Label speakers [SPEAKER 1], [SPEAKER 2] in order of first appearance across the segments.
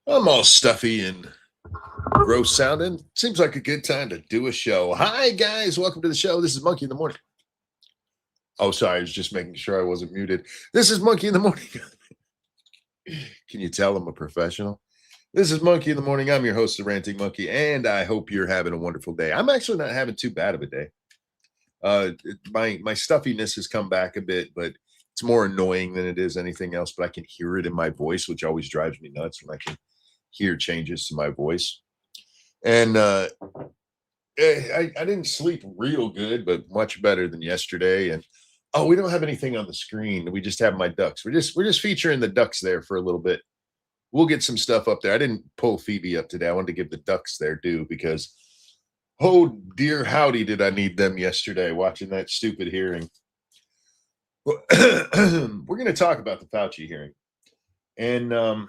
[SPEAKER 1] I'm all stuffy and gross sounding. Seems like a good time to do a show. Hi, guys. Welcome to the show. This is Monkey in the Morning. Oh, sorry. I was just making sure I wasn't muted. This is Monkey in the Morning. Can you tell I'm a professional? This is Monkey in the Morning. I'm your host, the Ranting Monkey, and I hope you're having a wonderful day. I'm actually not having too bad of a day. My stuffiness has come back a bit, but it's more annoying than it is anything else. But I can hear it in my voice, which always drives me nuts when I can hear changes to my voice. And I didn't sleep real good, but much better than yesterday. And oh, we don't have anything on the screen. We just have my ducks. We're just featuring the ducks there for a little bit. We'll get some stuff up there. I didn't pull Phoebe up today. I wanted to give the ducks their due because oh dear howdy did I need them yesterday watching that stupid hearing. Well, we're going to talk about the Fauci hearing. And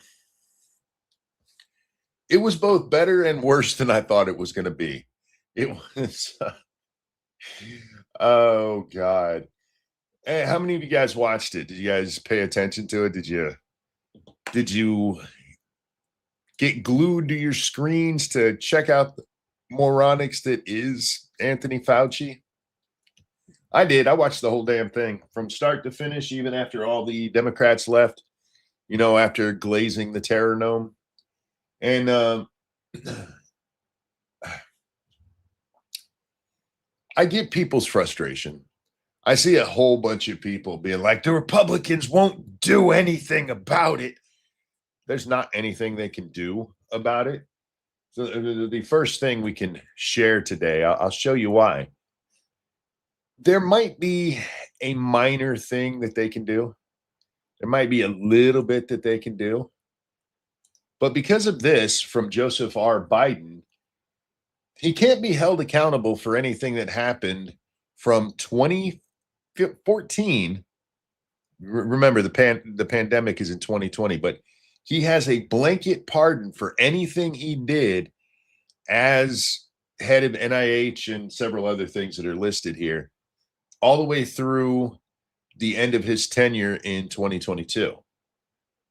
[SPEAKER 1] it was both better and worse than I thought it was going to be. It was, oh God. Hey, how many of you guys watched it? Did you guys pay attention to it? Did you get glued to your screens to check out the moronics that is Anthony Fauci? I did. I watched the whole damn thing from start to finish, even after all the Democrats left, after glazing the terror gnome. And I get people's frustration. I see a whole bunch of people being like, the Republicans won't do anything about it. There's not anything they can do about it. So the first thing we can share today, I'll show you why. There might be a minor thing that they can do. There might be a little bit that they can do. But because of this from Joseph R. Biden, he can't be held accountable for anything that happened from 2014. Remember, the pandemic is in 2020, but he has a blanket pardon for anything he did as head of NIH and several other things that are listed here, all the way through the end of his tenure in 2022.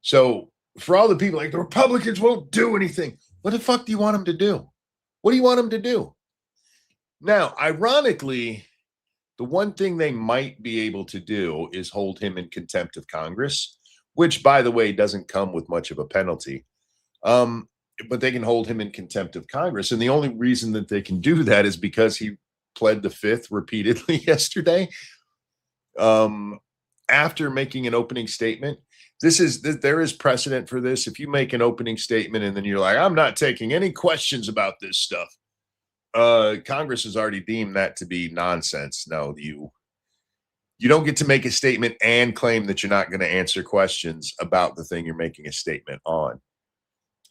[SPEAKER 1] So for all the people like the Republicans won't do anything, what the fuck do you want them to do? What do you want them to do? Now, ironically, the one thing they might be able to do is hold him in contempt of Congress, which, by the way, doesn't come with much of a penalty. But they can hold him in contempt of Congress. And the only reason that they can do that is because he pled the fifth repeatedly yesterday. After making an opening statement, there is precedent for this. If you make an opening statement and then you're like, I'm not taking any questions about this stuff, Congress has already deemed that to be nonsense. No, you don't get to make a statement and claim that you're not going to answer questions about the thing you're making a statement on.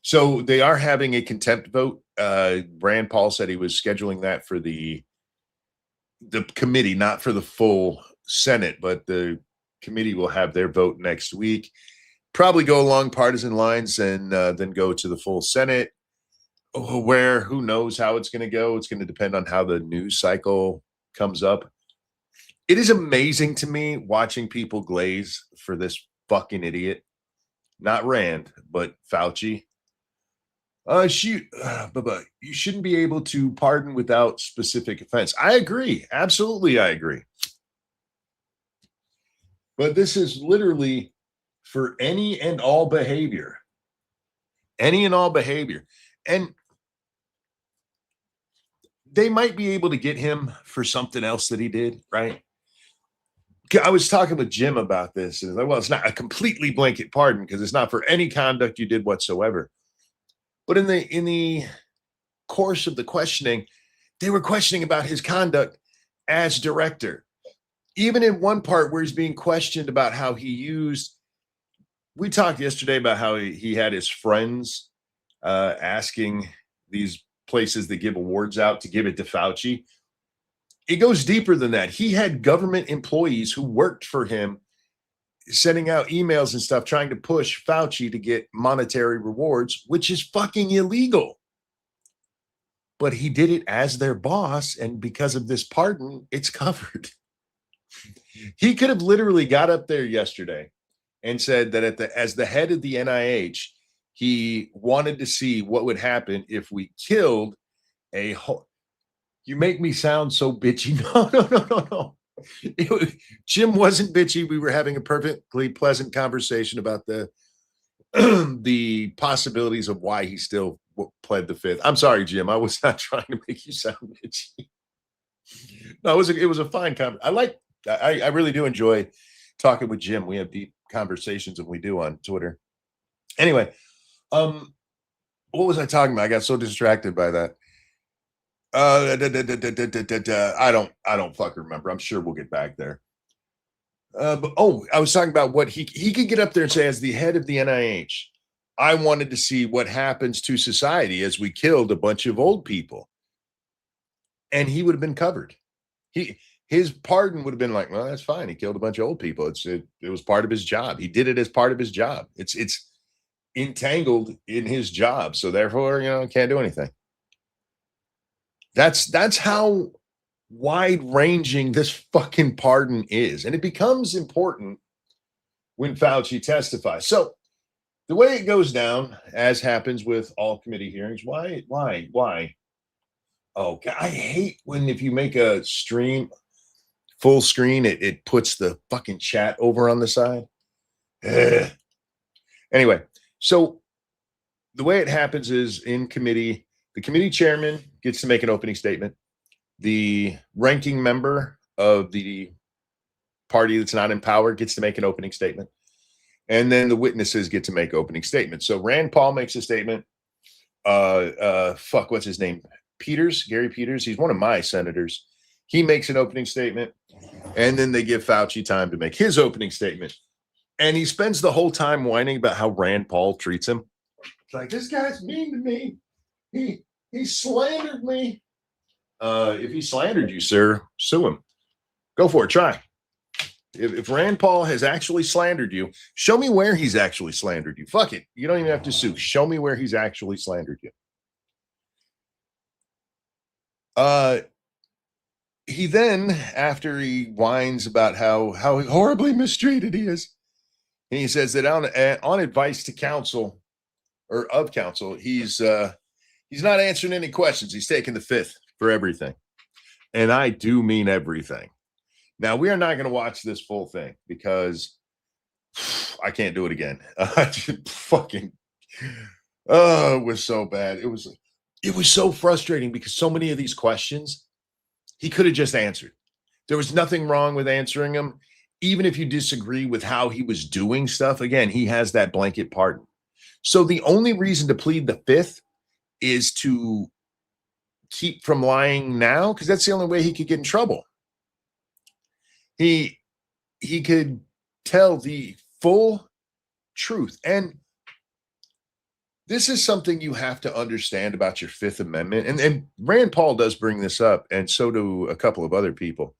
[SPEAKER 1] So they are having a contempt vote. Rand Paul said he was scheduling that for the committee, not for the full Senate, but the committee will have their vote next week. Probably go along partisan lines and then go to the full Senate, where who knows how it's going to go. It's going to depend on how the news cycle comes up. It is amazing to me watching people glaze for this fucking idiot. Not Rand, but Fauci. You shouldn't be able to pardon without specific offense. I agree. Absolutely, I agree. But this is literally for any and all behavior. Any and all behavior. And they might be able to get him for something else that he did, right? I was talking with Jim about this. And well, it's not a completely blanket pardon because it's not for any conduct you did whatsoever. But in the course of the questioning, they were questioning about his conduct as director. Even in one part where he's being questioned about how he used, we talked yesterday about how he had his friends asking these places that give awards out to give it to Fauci. It goes deeper than that. He had government employees who worked for him sending out emails and stuff trying to push Fauci to get monetary rewards, which is fucking illegal. But he did it as their boss, and because of this pardon, it's covered. He could have literally got up there yesterday and said that as the head of the NIH, He wanted to see what would happen if we killed a whole. You make me sound so bitchy. No. Jim wasn't bitchy. We were having a perfectly pleasant conversation about the the possibilities of why he still pled the fifth. I'm sorry, Jim. I was not trying to make you sound bitchy. No, it was a fine conversation. I really do enjoy talking with Jim. We have deep conversations, and we do on Twitter. Anyway, what was I talking about? I got so distracted by that. I don't fucking remember. I'm sure we'll get back there. But I was talking about what he could get up there and say, as the head of the NIH, I wanted to see what happens to society as we killed a bunch of old people, and he would have been covered. His pardon would have been like, well, that's fine. He killed a bunch of old people. It was part of his job. He did it as part of his job. It's entangled in his job, so therefore, can't do anything. That's how wide-ranging this fucking pardon is, and it becomes important when Fauci testifies. So the way it goes down, as happens with all committee hearings, why? Oh, God, I hate when if you make a stream full screen, it puts the fucking chat over on the side. Ugh. Anyway, so the way it happens is in committee, the committee chairman gets to make an opening statement. The ranking member of the party that's not in power gets to make an opening statement. And then the witnesses get to make opening statements. So Rand Paul makes a statement. What's his name? Gary Peters. He's one of my senators. He makes an opening statement. And then they give Fauci time to make his opening statement. And he spends the whole time whining about how Rand Paul treats him. It's like, this guy's mean to me. He slandered me. If he slandered you, sir, sue him. Go for it. Try. If Rand Paul has actually slandered you, show me where he's actually slandered you. Fuck it. You don't even have to sue. Show me where he's actually slandered you. He then, after he whines about how horribly mistreated he is, and he says that on advice to counsel or of counsel, he's not answering any questions. He's taking the fifth for everything. And I do mean everything. Now, we are not going to watch this full thing because I can't do it again. It was so bad. It was so frustrating because so many of these questions he could have just answered. There was nothing wrong with answering them. Even if you disagree with how he was doing stuff, again, he has that blanket pardon. So the only reason to plead the fifth is to keep from lying now, because that's the only way he could get in trouble. He could tell the full truth. And this is something you have to understand about your Fifth Amendment. And Rand Paul does bring this up, and so do a couple of other people.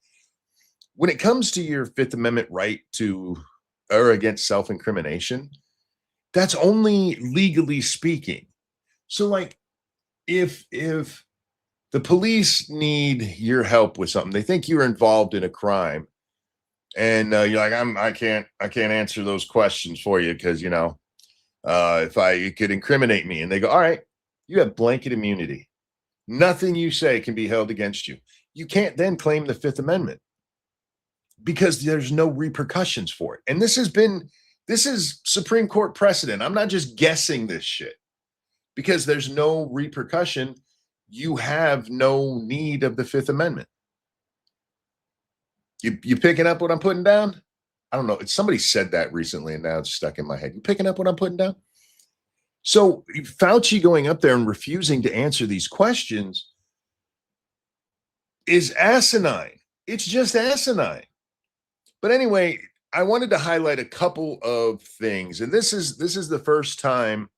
[SPEAKER 1] When it comes to your Fifth Amendment right to or against self-incrimination, that's only legally speaking. So, like, if the police need your help with something, they think you're involved in a crime, and you're like, I can't answer those questions for you because it could incriminate me, and they go, all right, you have blanket immunity. Nothing you say can be held against you. You can't then claim the Fifth Amendment because there's no repercussions for it. And this is Supreme Court precedent. I'm not just guessing this shit. Because there's no repercussion, you have no need of the Fifth Amendment. You picking up what I'm putting down? I don't know. Somebody said that recently, and now it's stuck in my head. You picking up what I'm putting down? So Fauci going up there and refusing to answer these questions is asinine. It's just asinine. But anyway, I wanted to highlight a couple of things, and this is the first time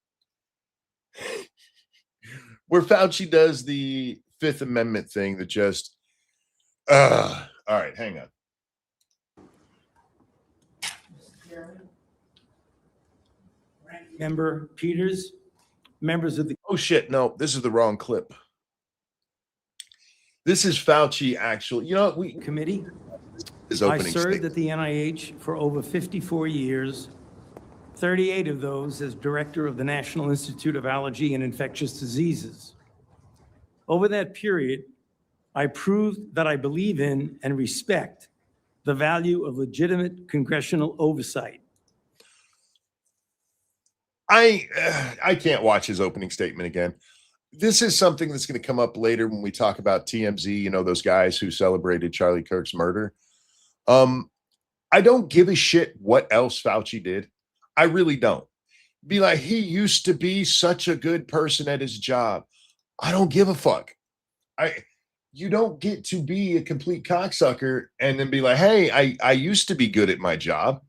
[SPEAKER 1] where Fauci does the Fifth Amendment thing that just, all right, hang on.
[SPEAKER 2] Member Peters, members of the...
[SPEAKER 1] Oh, shit, no, this is the wrong clip. This is Fauci actually,
[SPEAKER 2] committee.
[SPEAKER 1] His opening
[SPEAKER 2] I served
[SPEAKER 1] statement.
[SPEAKER 2] at the NIH for over 54 years 38 of those as director of the National Institute of Allergy and Infectious Diseases. Over that period, I proved that I believe in and respect the value of legitimate congressional oversight.
[SPEAKER 1] I can't watch his opening statement again. This is something that's going to come up later when we talk about TMZ, you know, those guys who celebrated Charlie Kirk's murder. I don't give a shit what else Fauci did. I really don't. Be like, he used to be such a good person at his job. I don't give a fuck. You don't get to be a complete cocksucker and then be like, hey, I used to be good at my job.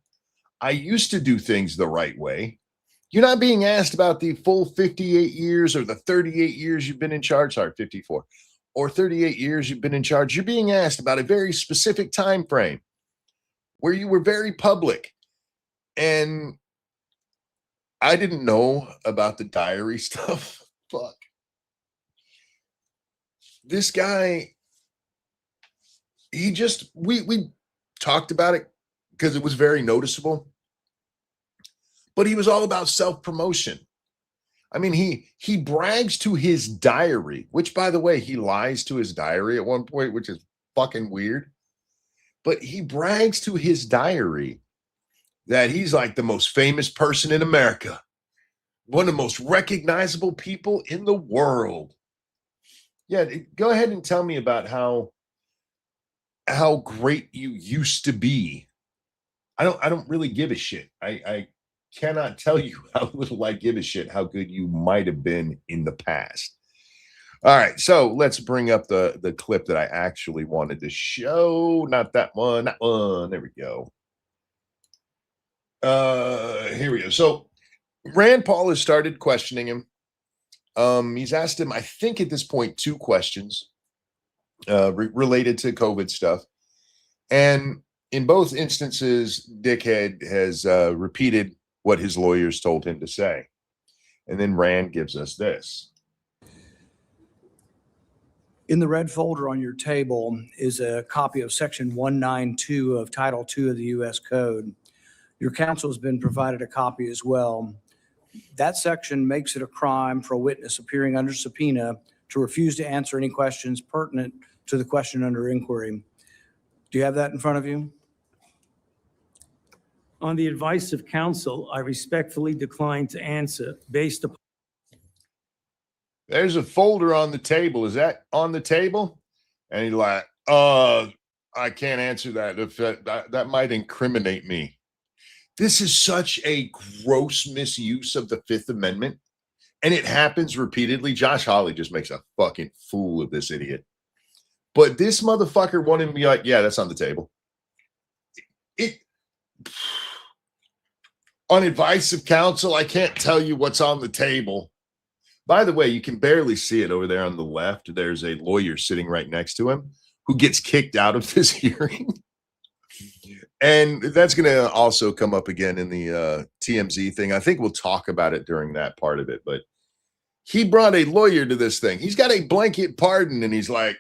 [SPEAKER 1] I used to do things the right way. You're not being asked about the full 58 years or the 38 years you've been in charge. Sorry, 54 or 38 years you've been in charge. You're being asked about a very specific time frame where you were very public. And I didn't know about the diary stuff. Fuck. This guy, we talked about it because it was very noticeable. But he was all about self-promotion. I mean, he brags to his diary, which, by the way, he lies to his diary at one point, which is fucking weird. But he brags to his diary that he's like the most famous person in America, one of the most recognizable people in the world. Yeah, go ahead and tell me about how great you used to be. I don't really give a shit. I cannot tell you how little I give a shit how good you might have been in the past. All right, so let's bring up the clip that I actually wanted to show. Not that one, that one. There we go. Here we go. So Rand Paul has started questioning him. He's asked him, I think at this point, 2 questions related to COVID stuff. And in both instances, Dickhead has repeated what his lawyers told him to say. And then Rand gives us this.
[SPEAKER 3] In the red folder on your table is a copy of Section 192 of Title II of the U.S. Code. Your counsel has been provided a copy as well. That section makes it a crime for a witness appearing under subpoena to refuse to answer any questions pertinent to the question under inquiry. Do you have that in front of you?
[SPEAKER 2] On the advice of counsel, I respectfully decline to answer based upon.
[SPEAKER 1] There's a folder on the table. Is that on the table? And he's like, I can't answer that. If that might incriminate me. This is such a gross misuse of the Fifth Amendment. And it happens repeatedly. Josh Hawley just makes a fucking fool of this idiot. But this motherfucker wanted to be like, yeah, that's on the table. On advice of counsel, I can't tell you what's on the table. By the way, you can barely see it over there on the left. There's a lawyer sitting right next to him who gets kicked out of this hearing. And that's going to also come up again in the TMZ thing. I think we'll talk about it during that part of it. But he brought a lawyer to this thing. He's got a blanket pardon. And he's like,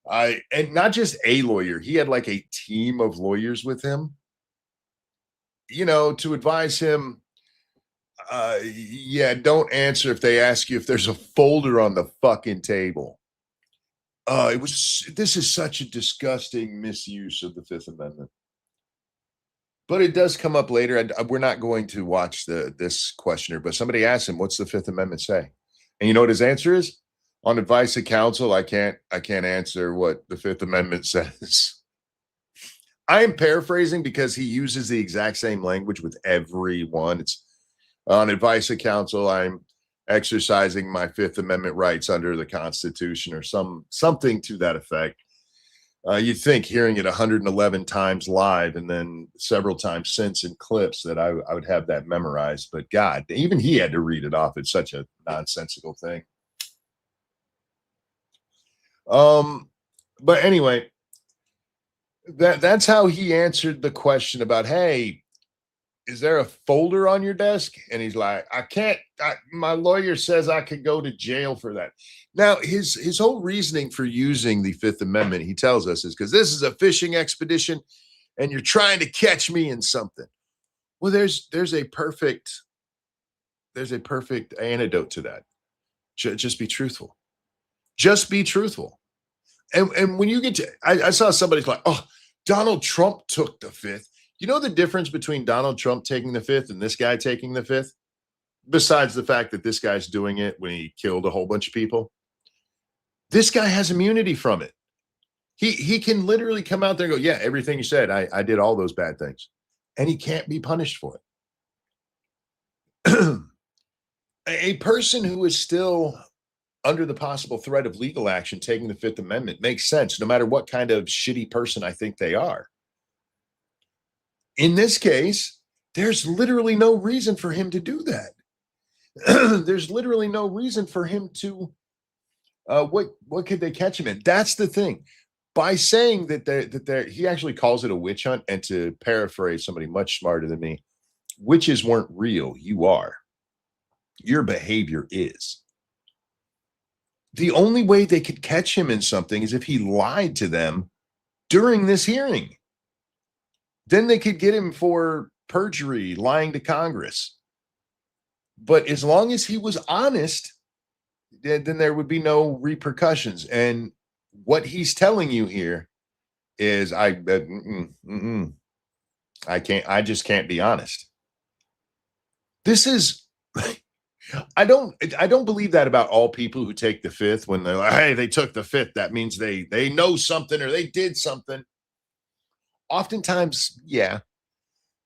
[SPEAKER 1] and not just a lawyer. He had like a team of lawyers with him, you know, to advise him. Yeah, don't answer if they ask you if there's a folder on the fucking table. This is such a disgusting misuse of the Fifth Amendment. But it does come up later. We're not going to watch this questioner, but somebody asked him, what's the Fifth Amendment say? And you know what his answer is? On advice of counsel, I can't answer what the Fifth Amendment says. I am paraphrasing because he uses the exact same language with everyone. It's on advice of counsel, I'm exercising my Fifth Amendment rights under the Constitution or something to that effect. You'd think hearing it 111 times live and then several times since in clips that I would have that memorized. But God, even he had to read it off. It's such a nonsensical thing. But anyway, that's how he answered the question about, hey, is there a folder on your desk? And he's like, I can't, my lawyer says I could go to jail for that. Now, his whole reasoning for using the Fifth Amendment, he tells us, is because this is a fishing expedition and you're trying to catch me in something. Well, there's a perfect antidote to that. Just be truthful. Just be truthful. And when you get to, I saw somebody's like, oh, Donald Trump took the fifth. You know the difference between Donald Trump taking the fifth and this guy taking the fifth? Besides the fact that this guy's doing it when he killed a whole bunch of people. This guy has immunity from it. He can literally come out there and go, yeah, everything you said, I did all those bad things. And he can't be punished for it. A person who is still under the possible threat of legal action taking the Fifth Amendment makes sense, no matter what kind of shitty person I think they are. In this case, there's literally no reason for him to do that. There's literally no reason for him to, what could they catch him in? That's the thing. By saying that he actually calls it a witch hunt, and to paraphrase somebody much smarter than me, witches weren't real. You are. Your behavior is. The only way they could catch him in something is if he lied to them during this hearing. Then they could get him for perjury, lying to Congress. But as long as he was honest, then there would be no repercussions. And what he's telling you here is I just can't be honest. This is I don't believe that about all people who take the fifth. When they're like, hey, they took the fifth, that means they know something or they did something. Oftentimes, yeah.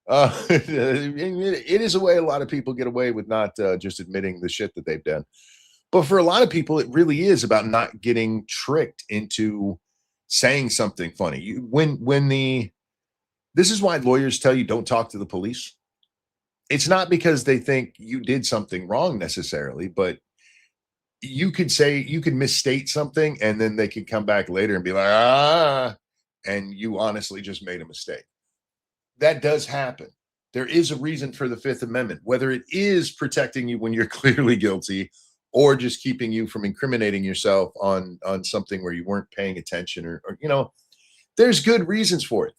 [SPEAKER 1] It is a way a lot of people get away with not just admitting the shit that they've done. But for a lot of people, it really is about not getting tricked into saying something funny. This is why lawyers tell you don't talk to the police. It's not because they think you did something wrong necessarily, but you could misstate something and then they could come back later and be like, and you honestly just made a mistake. That does happen. There is a reason for the Fifth Amendment, whether it is protecting you when you're clearly guilty or just keeping you from incriminating yourself on something where you weren't paying attention or there's good reasons for it.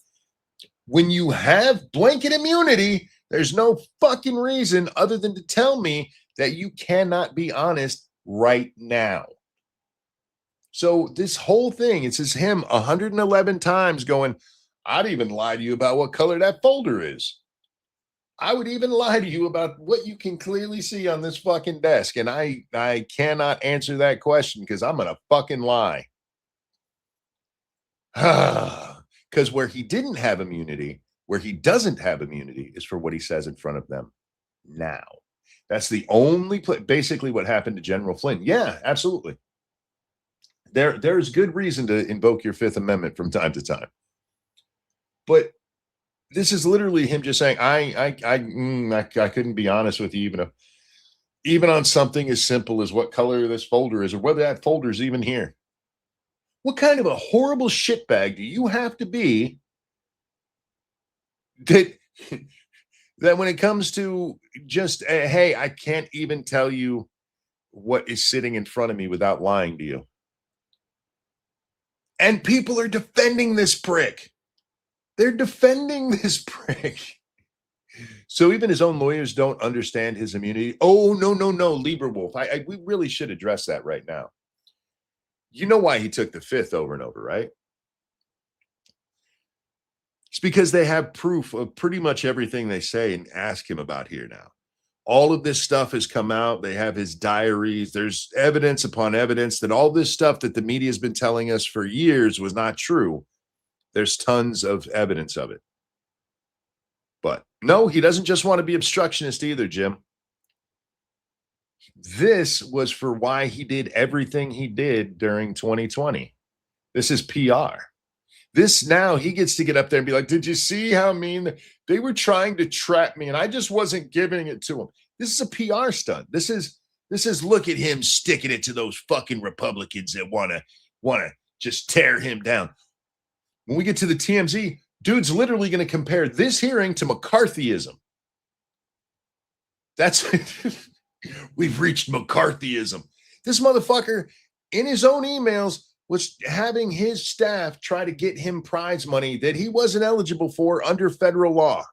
[SPEAKER 1] When you have blanket immunity, there's no fucking reason other than to tell me that you cannot be honest right now. So this whole thing, it's just him 111 times going, I'd even lie to you about what color that folder is. I would even lie to you about what you can clearly see on this fucking desk. And I cannot answer that question because I'm going to fucking lie. Because where he didn't have immunity, where he doesn't have immunity is for what he says in front of them now. That's the only basically what happened to General Flynn. Yeah, absolutely. There's good reason to invoke your Fifth Amendment from time to time. But this is literally him just saying, I couldn't be honest with you even on something as simple as what color this folder is or whether that folder is even here. What kind of a horrible shitbag do you have to be that when it comes to just, hey, I can't even tell you what is sitting in front of me without lying to you? And people are defending this prick. They're defending this prick. So even his own lawyers don't understand his immunity. Oh, no, Lieberwolf. We really should address that right now. You know why he took the fifth over and over, right? It's because they have proof of pretty much everything they say and ask him about here now. All of this stuff has come out. They have his diaries. There's evidence upon evidence that all this stuff that the media has been telling us for years was not true. There's tons of evidence of it. But no, he doesn't just want to be obstructionist either, Jim. This was for why he did everything he did during 2020. This is PR. This now he gets to get up there and be like, did you see how mean they were trying to trap me and I just wasn't giving it to them? This is a PR stunt. This is look at him sticking it to those fucking Republicans that want to just tear him down. When we get to the TMZ, dude's literally going to compare this hearing to McCarthyism. That's we've reached McCarthyism. This motherfucker in his own emails was having his staff try to get him prize money that he wasn't eligible for under federal law.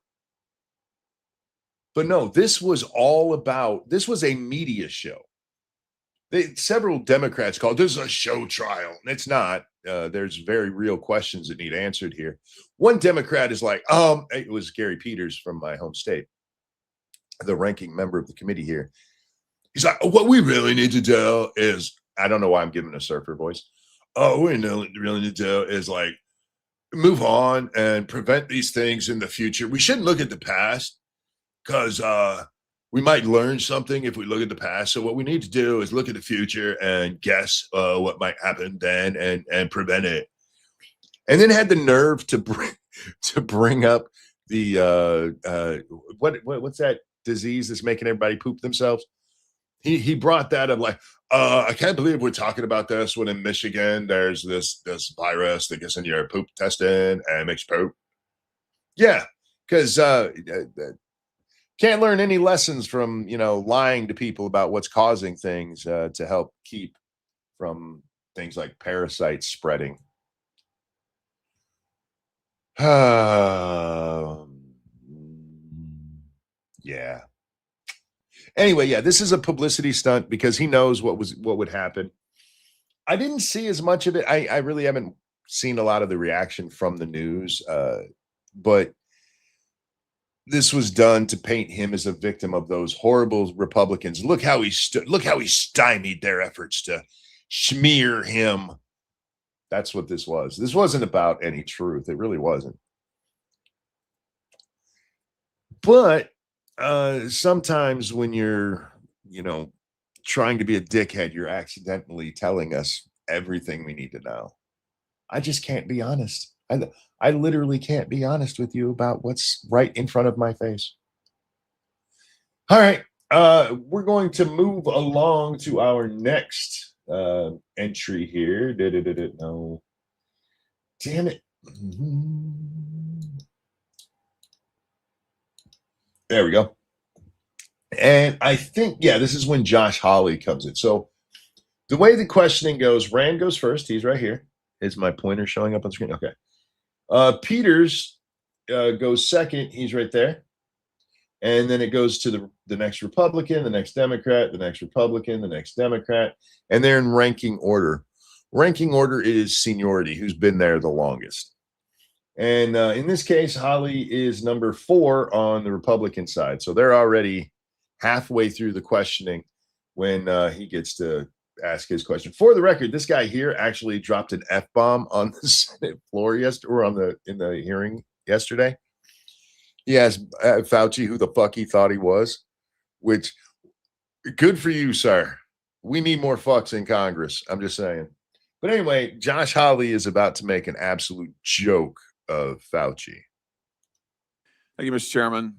[SPEAKER 1] But no, this was a media show. Several Democrats called this a show trial, and it's not. There's very real questions that need answered here. One Democrat is like, it was Gary Peters from my home state, the ranking member of the committee here. He's like, what we really need to do is, I don't know why I'm giving a surfer voice. What we really need to do is like move on and prevent these things in the future. We shouldn't look at the past because we might learn something if we look at the past. So what we need to do is look at the future and guess what might happen then and prevent it. And then had the nerve to bring up the what's that disease that's making everybody poop themselves? He brought that up like, I can't believe we're talking about this when in Michigan there's this virus that gets in your poop intestine and makes poop. Yeah, because can't learn any lessons from, lying to people about what's causing things to help keep from things like parasites spreading. Yeah. Anyway, yeah, this is a publicity stunt because he knows what would happen. I didn't see as much of it. I really haven't seen a lot of the reaction from the news, but this was done to paint him as a victim of those horrible Republicans. Look how he stymied their efforts to smear him. That's what this was. This wasn't about any truth. It really wasn't. But sometimes when you're, trying to be a dickhead, you're accidentally telling us everything we need to know. I just can't be honest. I literally can't be honest with you about what's right in front of my face. All right. We're going to move along to our next entry here. No. Damn it. There we go. And I think, this is when Josh Hawley comes in. So the way the questioning goes, Rand goes first. He's right here. Is my pointer showing up on screen? Okay. Peters goes second. He's right there. And then it goes to the next Republican, the next Democrat, the next Republican, the next Democrat. And they're in ranking order. Ranking order is seniority, who's been there the longest. And in this case, Hawley is number 4 on the Republican side. So they're already halfway through the questioning when he gets to ask his question. For the record, this guy here actually dropped an F-bomb on the Senate floor yesterday, or in the hearing yesterday. He asked Fauci who the fuck he thought he was, which, good for you, sir. We need more fucks in Congress. I'm just saying. But anyway, Josh Hawley is about to make an absolute joke of Fauci.
[SPEAKER 4] Thank you, Mr. Chairman.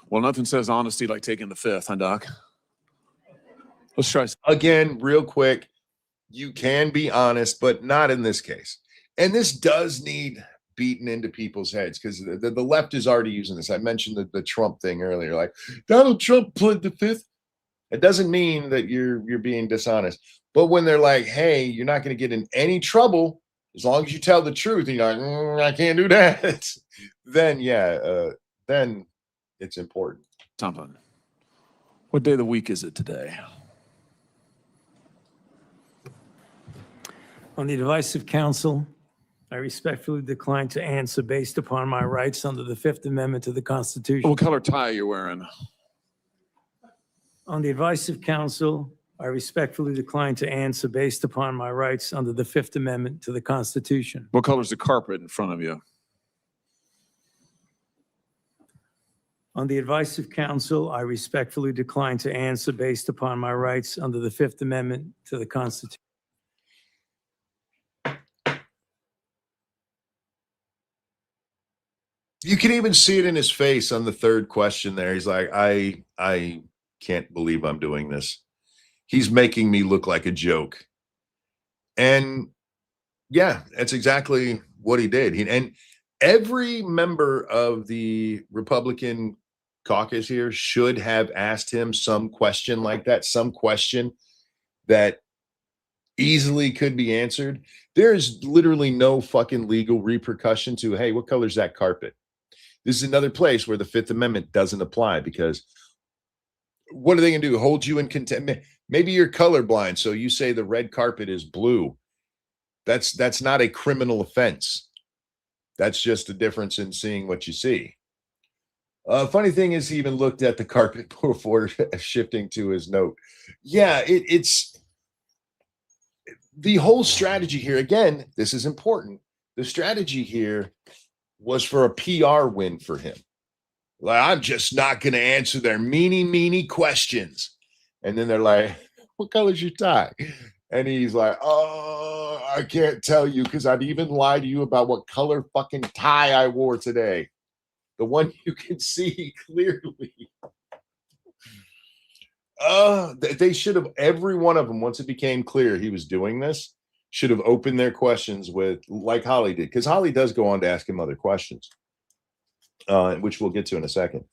[SPEAKER 4] Well, nothing says honesty like taking the fifth, huh, Doc? Let's try.
[SPEAKER 1] Again, real quick, you can be honest, but not in this case. And this does need beaten into people's heads because the left is already using this. I mentioned the Trump thing earlier, like Donald Trump pled the fifth. It doesn't mean that you're being dishonest. But when they're like, hey, you're not going to get in any trouble as long as you tell the truth, and you're like, I can't do that, then then it's important.
[SPEAKER 4] Something. What day of the week is it today?
[SPEAKER 2] On the advice of counsel, I respectfully decline to answer based upon my rights under the Fifth Amendment to the Constitution.
[SPEAKER 4] What color tie are you wearing?
[SPEAKER 2] On the advice of counsel, I respectfully decline to answer based upon my rights under the Fifth Amendment to the Constitution.
[SPEAKER 4] What color is the carpet in front of you?
[SPEAKER 2] On the advice of counsel, I respectfully decline to answer based upon my rights under the Fifth Amendment to the Constitution.
[SPEAKER 1] You can even see it in his face on the third question there. He's like, I can't believe I'm doing this. He's making me look like a joke. And yeah, that's exactly what he did. And every member of the Republican caucus here should have asked him some question like that, some question that easily could be answered. There's literally no fucking legal repercussion to, hey, what color is that carpet? This is another place where the Fifth Amendment doesn't apply, because what are they going to do? Hold you in contempt? Maybe you're colorblind, so you say the red carpet is blue. That's not a criminal offense. That's just a difference in seeing what you see. Funny thing is, he even looked at the carpet before shifting to his note. Yeah, it's the whole strategy here. Again, this is important. The strategy here was for a PR win for him. Like, I'm just not going to answer their meanie questions. And then they're like, what color's your tie? And he's like, oh, I can't tell you because I'd even lie to you about what color fucking tie I wore today. The one you can see clearly. They should have, every one of them, once it became clear he was doing this, should have opened their questions with, like Holly did, because Holly does go on to ask him other questions, which we'll get to in a second.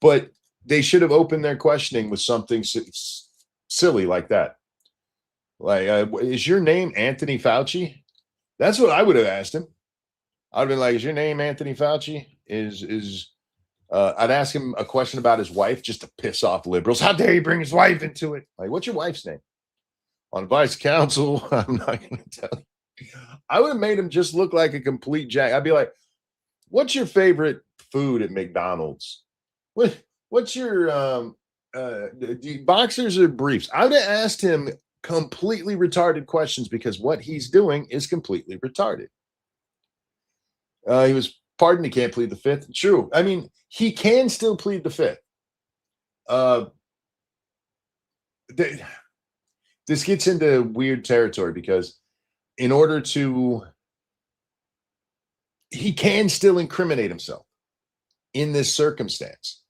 [SPEAKER 1] But they should have opened their questioning with something silly like that. Like, is your name Anthony Fauci? That's what I would have asked him. I'd have been like, is your name Anthony Fauci? I'd ask him a question about his wife just to piss off liberals. How dare you bring his wife into it? Like, what's your wife's name? On vice counsel, I'm not going to tell you. I would have made him just look like a complete jack. I'd be like, what's your favorite food at McDonald's? What's your do you boxers or briefs? I would have asked him completely retarded questions, because what he's doing is completely retarded. He was pardoned. He can't plead the Fifth. True. I mean, he can still plead the Fifth. This gets into weird territory, because in order to, he can still incriminate himself in this circumstance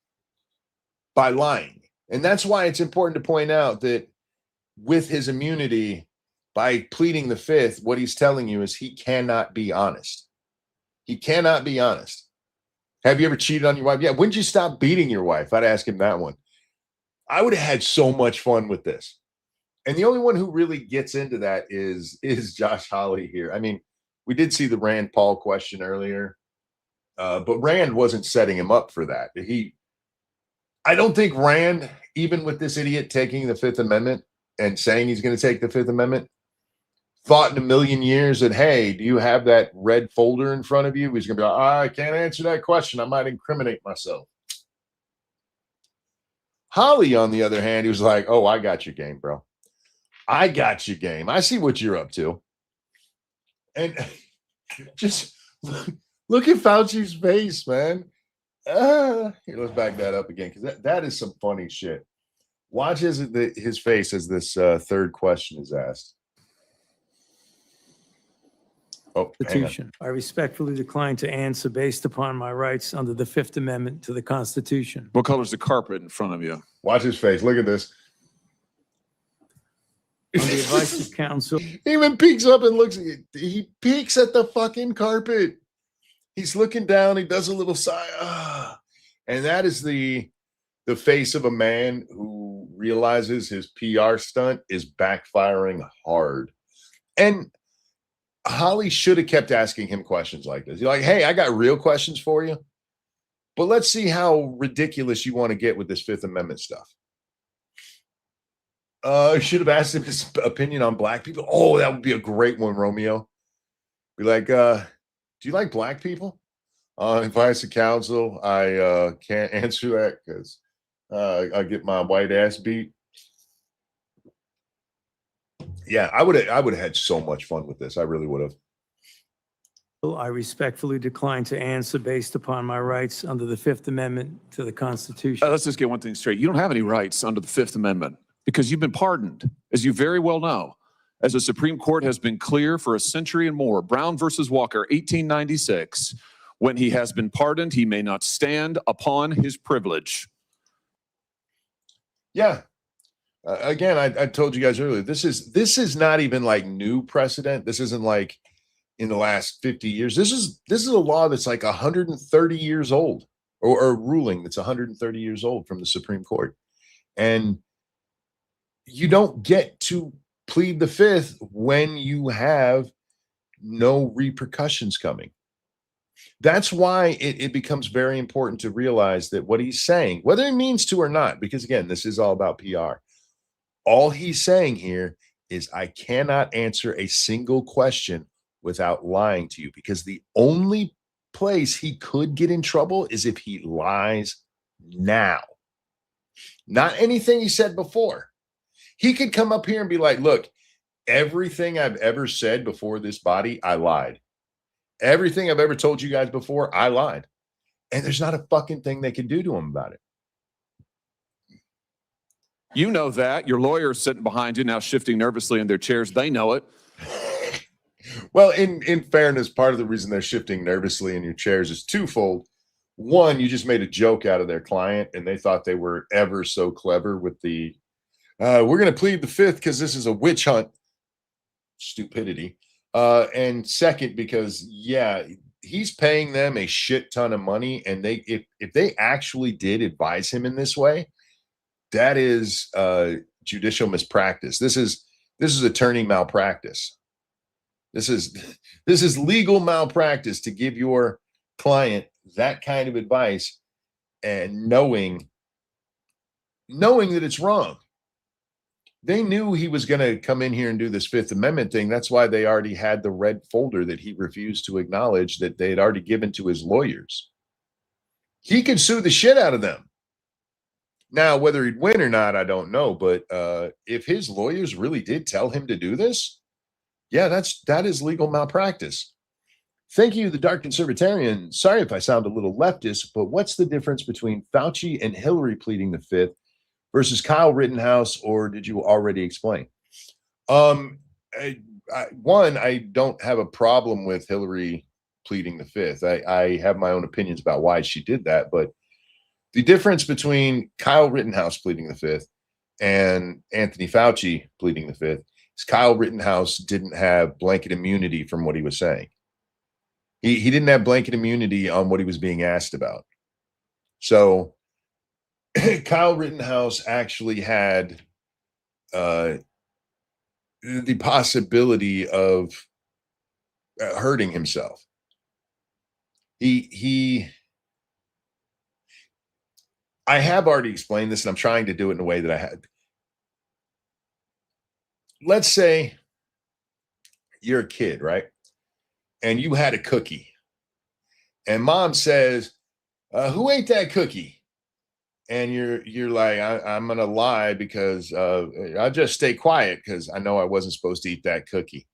[SPEAKER 1] by lying. And that's why it's important to point out that with his immunity, by pleading the Fifth, what he's telling you is he cannot be honest. He cannot be honest. Have you ever cheated on your wife? Yeah. When did you stop beating your wife? I'd ask him that one. I would have had so much fun with this. And the only one who really gets into that is Josh Hawley here. I mean, we did see the Rand Paul question earlier, but Rand wasn't setting him up for that. I don't think Rand, even with this idiot taking the Fifth Amendment and saying he's going to take the Fifth Amendment, thought in a million years that, hey, do you have that red folder in front of you? He's going to be like, I can't answer that question. I might incriminate myself. Holly, on the other hand, he was like, oh, I got your game, bro. I got your game. I see what you're up to. And just look at Fauci's face, man. Here, let's back that up again, because that is some funny shit. Watch his face as this third question is asked. Oh,
[SPEAKER 2] Constitution. I respectfully decline to answer based upon my rights under the Fifth Amendment to the Constitution.
[SPEAKER 4] What color's the carpet in front of you?
[SPEAKER 1] Watch his face. Look at this.
[SPEAKER 2] On the advice of counsel.
[SPEAKER 1] He even peeks up and looks at you. He peeks at the fucking carpet. He's looking down. He does a little sigh. And that is the face of a man who realizes his PR stunt is backfiring hard. And Holly should have kept asking him questions like this. You're like, hey, I got real questions for you, but let's see how ridiculous you want to get with this Fifth Amendment stuff. Should have asked him his opinion on black people. Oh, that would be a great one, Romeo. Be like, do you like black people? Advice of counsel, I can't answer that because I get my white ass beat. Yeah, I would have had so much fun with this. I really would have.
[SPEAKER 2] I respectfully decline to answer based upon my rights under the Fifth Amendment to the Constitution.
[SPEAKER 4] Let's just get one thing straight. You don't have any rights under the Fifth Amendment because you've been pardoned, as you very well know. As the Supreme Court has been clear for a century and more, Brown versus Walker, 1896, when he has been pardoned, he may not stand upon his privilege.
[SPEAKER 1] Yeah. Again, I told you guys earlier, this is not even like new precedent. This isn't like in the last 50 years. This is a law that's like 130 years old, or a ruling that's 130 years old from the Supreme Court. And you don't get to plead the Fifth when you have no repercussions coming. That's why it becomes very important to realize that what he's saying, whether he means to or not, because again, this is all about PR. All he's saying here is, I cannot answer a single question without lying to you, because the only place he could get in trouble is if he lies now, not anything he said before. He could come up here and be like, look, everything I've ever said before this body, I lied. Everything I've ever told you guys before, I lied. And there's not a fucking thing they can do to him about it.
[SPEAKER 4] You know that. Your lawyer's sitting behind you now, shifting nervously in their chairs. They know it.
[SPEAKER 1] Well, in fairness, part of the reason they're shifting nervously in your chairs is twofold. One, you just made a joke out of their client, and they thought they were ever so clever with the, we're going to plead the fifth because this is a witch hunt stupidity. And second, because, yeah, he's paying them a shit ton of money, and if they actually did advise him in this way, that is judicial mispractice. This is attorney malpractice. This is legal malpractice to give your client that kind of advice and knowing that it's wrong. They knew he was going to come in here and do this Fifth Amendment thing. That's why they already had the red folder that he refused to acknowledge that they had already given to his lawyers. He could sue the shit out of them. Now, whether he'd win or not, I don't know. But if his lawyers really did tell him to do this, yeah, that is legal malpractice. Thank you, the Dark Conservatarian. Sorry if I sound a little leftist, but what's the difference between Fauci and Hillary pleading the fifth versus Kyle Rittenhouse, or did you already explain? One, I don't have a problem with Hillary pleading the fifth. I have my own opinions about why she did that, but the difference between Kyle Rittenhouse pleading the fifth and Anthony Fauci pleading the fifth is Kyle Rittenhouse didn't have blanket immunity from what he was saying. He didn't have blanket immunity on what he was being asked about. So Kyle Rittenhouse actually had the possibility of hurting himself. I have already explained this, and I'm trying to do it in a way that I had. Let's say you're a kid, right? And you had a cookie. And mom says, who ate that cookie? And you're like, I'm going to lie because I'll just stay quiet because I know I wasn't supposed to eat that cookie.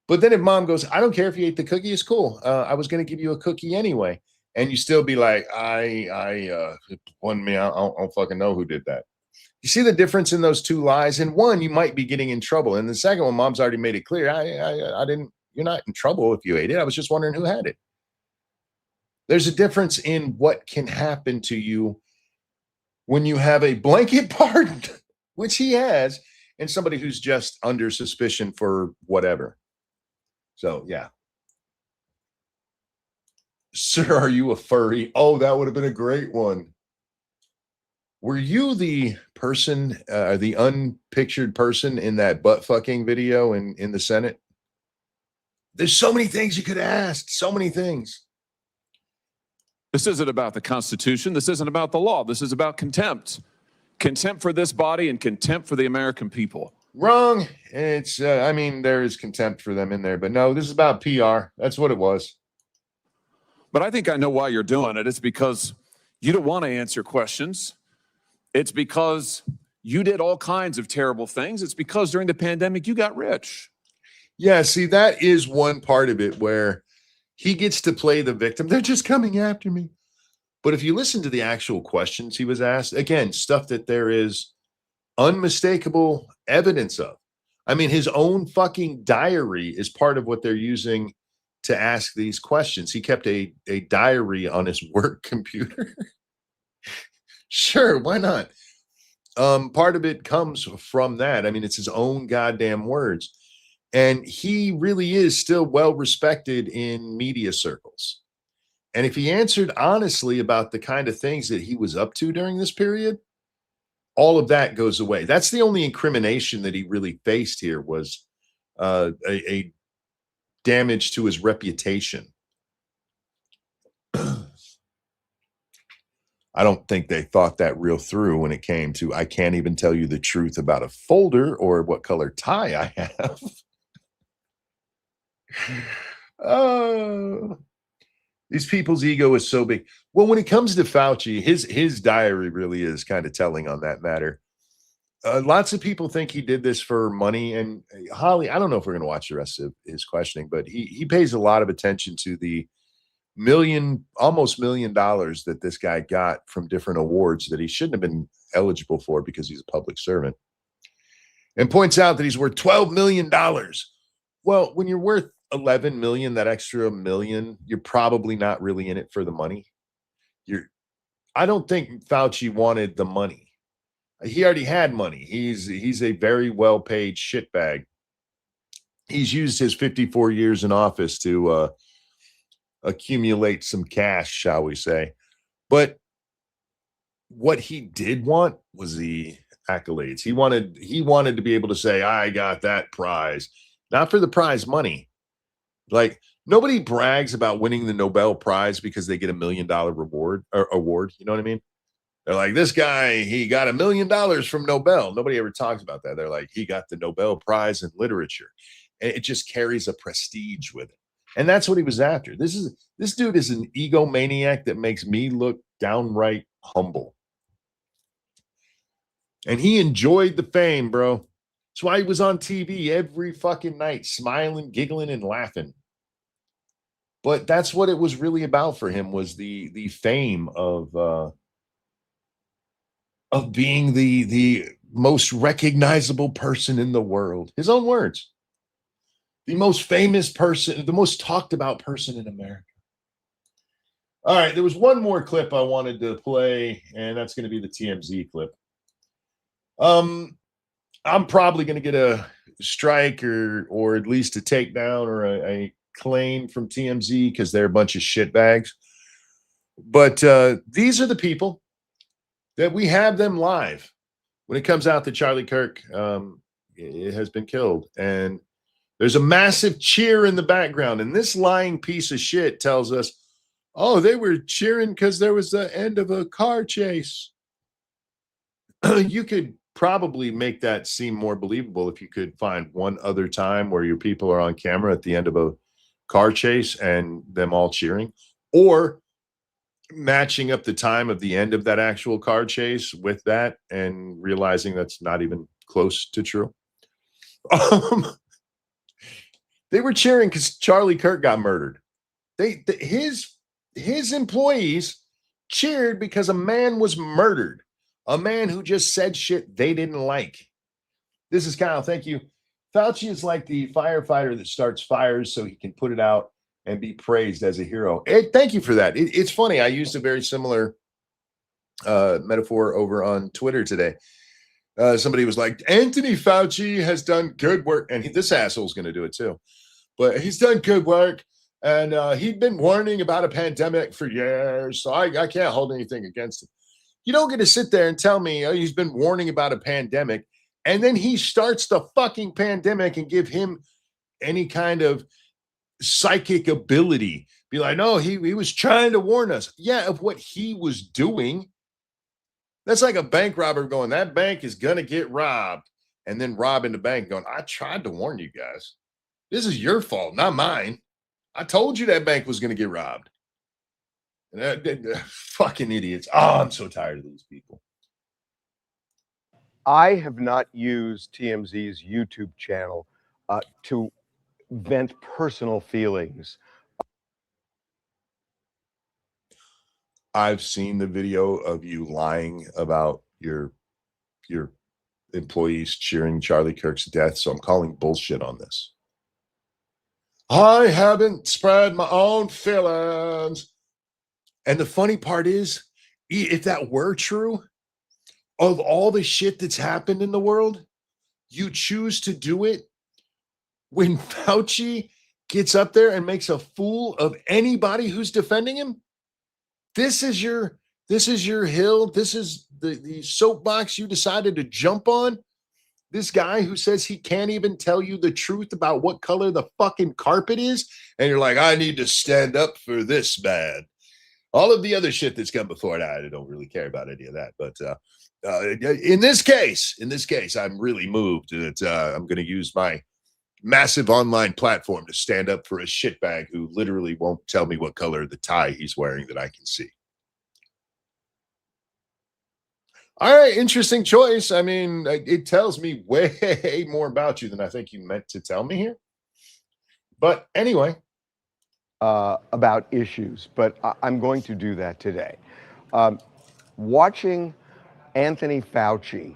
[SPEAKER 1] But then if mom goes, I don't care if you ate the cookie, it's cool. I was going to give you a cookie anyway. And you still be like, it wasn't me. I don't fucking know who did that. You see the difference in those two lies? In one, you might be getting in trouble. And the second one, mom's already made it clear. I didn't, you're not in trouble if you ate it. I was just wondering who had it. There's a difference in what can happen to you when you have a blanket pardon, which he has, and somebody who's just under suspicion for whatever. So, yeah. Sir, are you a furry? Oh, that would have been a great one. Were you the person, the unpictured person in that butt fucking video in the Senate? There's so many things you could ask. So many things.
[SPEAKER 4] This isn't about the Constitution. This isn't about the law. This is about contempt. Contempt for this body and contempt for the American people.
[SPEAKER 1] Wrong. It's, I mean, there is contempt for them in there, but no, this is about PR. That's what it was.
[SPEAKER 4] But I think I know why you're doing it. It's because you don't want to answer questions. It's because you did all kinds of terrible things. It's because during the pandemic, you got rich.
[SPEAKER 1] Yeah, see, that is one part of it where he gets to play the victim. They're just coming after me. But if you listen to the actual questions he was asked, again, stuff that there is unmistakable evidence of. I mean, his own fucking diary is part of what they're using to ask these questions. He kept a diary on his work computer. Sure, why not? Part of it comes from that. I mean, it's his own goddamn words. And he really is still well respected in media circles. And if he answered honestly about the kind of things that he was up to during this period, all of that goes away. That's the only incrimination that he really faced here was a damage to his reputation. I don't think they thought that real through when it came to, I can't even tell you the truth about a folder or what color tie I have. Oh, these people's ego is so big. Well, when it comes to Fauci, his diary really is kind of telling on that matter. Lots of people think he did this for money. And Holly, I don't know if we're going to watch the rest of his questioning, but he pays a lot of attention to the almost $1 million that this guy got from different awards that he shouldn't have been eligible for because he's a public servant, and points out that he's worth $12 million. Well, when you're worth 11 million, that extra million, you're probably not really in it for the money. I don't think Fauci wanted the money. He already had money. He's a very well-paid shitbag. He's used his 54 years in office to accumulate some cash, shall we say. But what he did want was the accolades. He wanted to be able to say, I got that prize, not for the prize money. Like, nobody brags about winning the Nobel Prize because they get $1 million reward or award. You know what I mean? They're like, this guy, he got $1 million from Nobel. Nobody ever talks about that. They're like, he got the Nobel Prize in literature. And it just carries a prestige with it. And that's what he was after. This dude is an egomaniac that makes me look downright humble. And he enjoyed the fame, bro. That's why he was on TV every fucking night, smiling, giggling, and laughing. But that's what it was really about for him, was the fame of being the most recognizable person in the world. His own words. The most famous person, the most talked about person in America. All right, there was one more clip I wanted to play, and that's going to be the TMZ clip. I'm probably going to get a strike or at least a takedown or a claim from TMZ because they're a bunch of shitbags. But these are the people that we have them live when it comes out that Charlie Kirk has been killed. And there's a massive cheer in the background. And this lying piece of shit tells us, oh, they were cheering because there was the end of a car chase. You could probably make that seem more believable if you could find one other time where your people are on camera at the end of a car chase and them all cheering, or matching up the time of the end of that actual car chase with that and realizing that's not even close to true. They were cheering because Charlie Kirk got murdered. His employees cheered because a man was murdered. A man who just said shit they didn't like. This is Kyle. Thank you. Fauci is like the firefighter that starts fires so he can put it out and be praised as a hero. Thank you for that. It's funny. I used a very similar metaphor over on Twitter today. Somebody was like, Anthony Fauci has done good work. And this asshole's going to do it too. But he's done good work. And he'd been warning about a pandemic for years. So I can't hold anything against him. You don't get to sit there and tell me he's been warning about a pandemic, and then he starts the fucking pandemic and give him any kind of psychic ability. Be like, no, he was trying to warn us. Yeah, of what he was doing. That's like a bank robber going, that bank is going to get robbed, and then robbing the bank going, I tried to warn you guys. This is your fault, not mine. I told you that bank was going to get robbed. Fucking idiots. Oh, I'm so tired of these people.
[SPEAKER 5] I have not used TMZ's YouTube channel to vent personal feelings.
[SPEAKER 1] I've seen the video of you lying about your employees cheering Charlie Kirk's death, so I'm calling bullshit on this. I haven't spread my own feelings. And the funny part is, if that were true, of all the shit that's happened in the world, you choose to do it when Fauci gets up there and makes a fool of anybody who's defending him. This is your hill. This is the soapbox you decided to jump on. This guy who says he can't even tell you the truth about what color the fucking carpet is. And you're like, I need to stand up for this man. All of the other shit that's come before it, I don't really care about any of that. But in this case, I'm really moved that I'm going to use my massive online platform to stand up for a shitbag who literally won't tell me what color the tie he's wearing that I can see. All right, interesting choice. I mean, it tells me way more about you than I think you meant to tell me here. But anyway.
[SPEAKER 5] About issues, but I'm going to do that today. Watching Anthony Fauci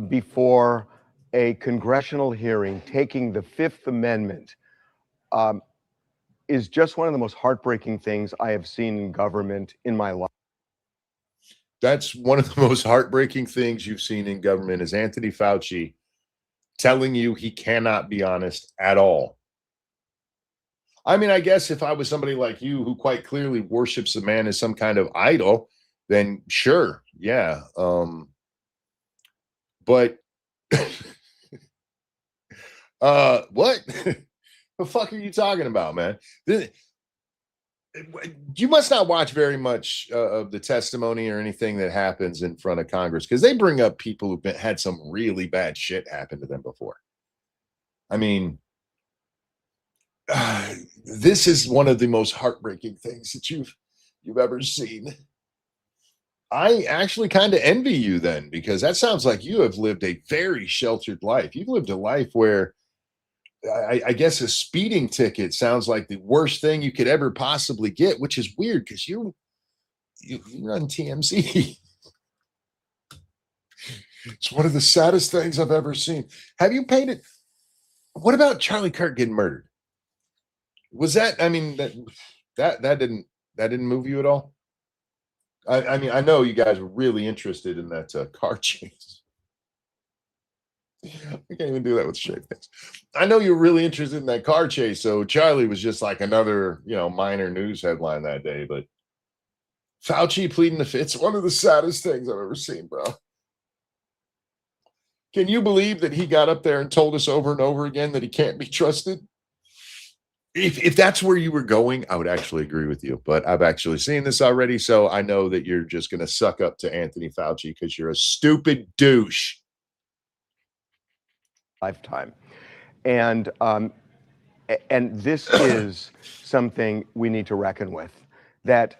[SPEAKER 5] before a congressional hearing taking the Fifth Amendment is just one of the most heartbreaking things I have seen in government in my life.
[SPEAKER 1] That's one of the most heartbreaking things you've seen in government is Anthony Fauci telling you he cannot be honest at all. I mean, I guess if I was somebody like you who quite clearly worships the man as some kind of idol, then sure, yeah. But what the fuck are you talking about, man? You must not watch very much of the testimony or anything that happens in front of Congress because they bring up people who've had some really bad shit happen to them before. I mean, this is one of the most heartbreaking things that you've ever seen. I actually kind of envy you then, because that sounds like you have lived a very sheltered life. You've lived a life where I guess a speeding ticket sounds like the worst thing you could ever possibly get, which is weird because you run TMZ. It's one of the saddest things I've ever seen. Have you paid it? What about Charlie Kirk getting murdered? Was that, I mean, that didn't move you at all? I mean, I know you guys were really interested in that car chase. I can't even do that with straight face. I know you're really interested in that car chase. So Charlie was just like another, minor news headline that day. But Fauci pleading the fifth, one of the saddest things I've ever seen, bro. Can you believe that he got up there and told us over and over again that he can't be trusted? If that's where you were going, I would actually agree with you. But I've actually seen this already, so I know that you're just going to suck up to Anthony Fauci because you're a stupid douche.
[SPEAKER 5] Lifetime. And this is something we need to reckon with. That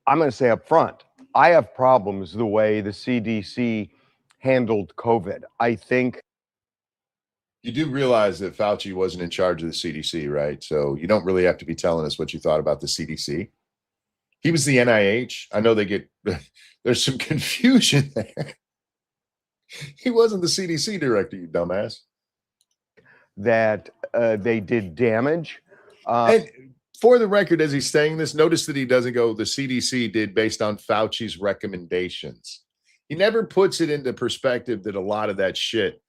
[SPEAKER 5] I'm going to say up front, I have problems the way the CDC handled COVID. I think
[SPEAKER 1] you do realize that Fauci wasn't in charge of the CDC, right? So you don't really have to be telling us what you thought about the CDC. He was the NIH. I know there's some confusion there. He wasn't the CDC director, you dumbass.
[SPEAKER 5] That they did damage.
[SPEAKER 1] And for the record, as he's saying this, notice that he doesn't go, the CDC did based on Fauci's recommendations. He never puts it into perspective that a lot of that shit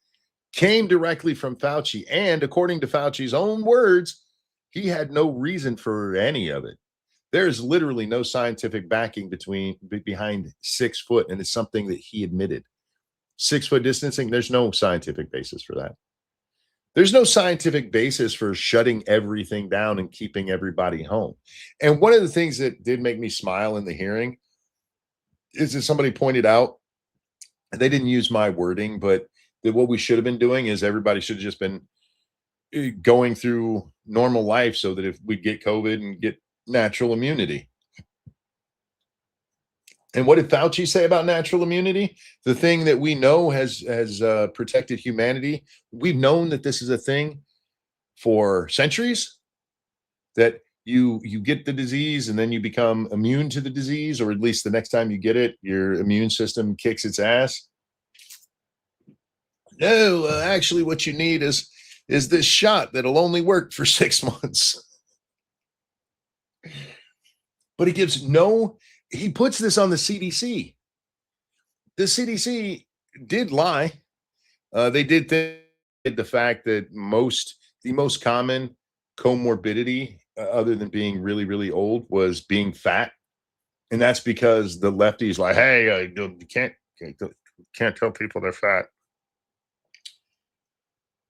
[SPEAKER 1] came directly from Fauci. And according to Fauci's own words, he had no reason for any of it. There is literally no scientific backing behind 6 foot. And it's something that he admitted. 6 foot distancing, there's no scientific basis for that. There's no scientific basis for shutting everything down and keeping everybody home. And one of the things that did make me smile in the hearing is that somebody pointed out, and they didn't use my wording, but that what we should have been doing is everybody should have just been going through normal life so that if we get COVID and get natural immunity. And what did Fauci say about natural immunity? The thing that we know has protected humanity. We've known that this is a thing for centuries, that you get the disease and then you become immune to the disease, or at least the next time you get it, your immune system kicks its ass. No, actually what you need is this shot that'll only work for 6 months. But he puts this on the CDC. The CDC did lie. They did the fact that the most common comorbidity, other than being really, really old, was being fat. And that's because the lefties like, hey, you can't tell people they're fat.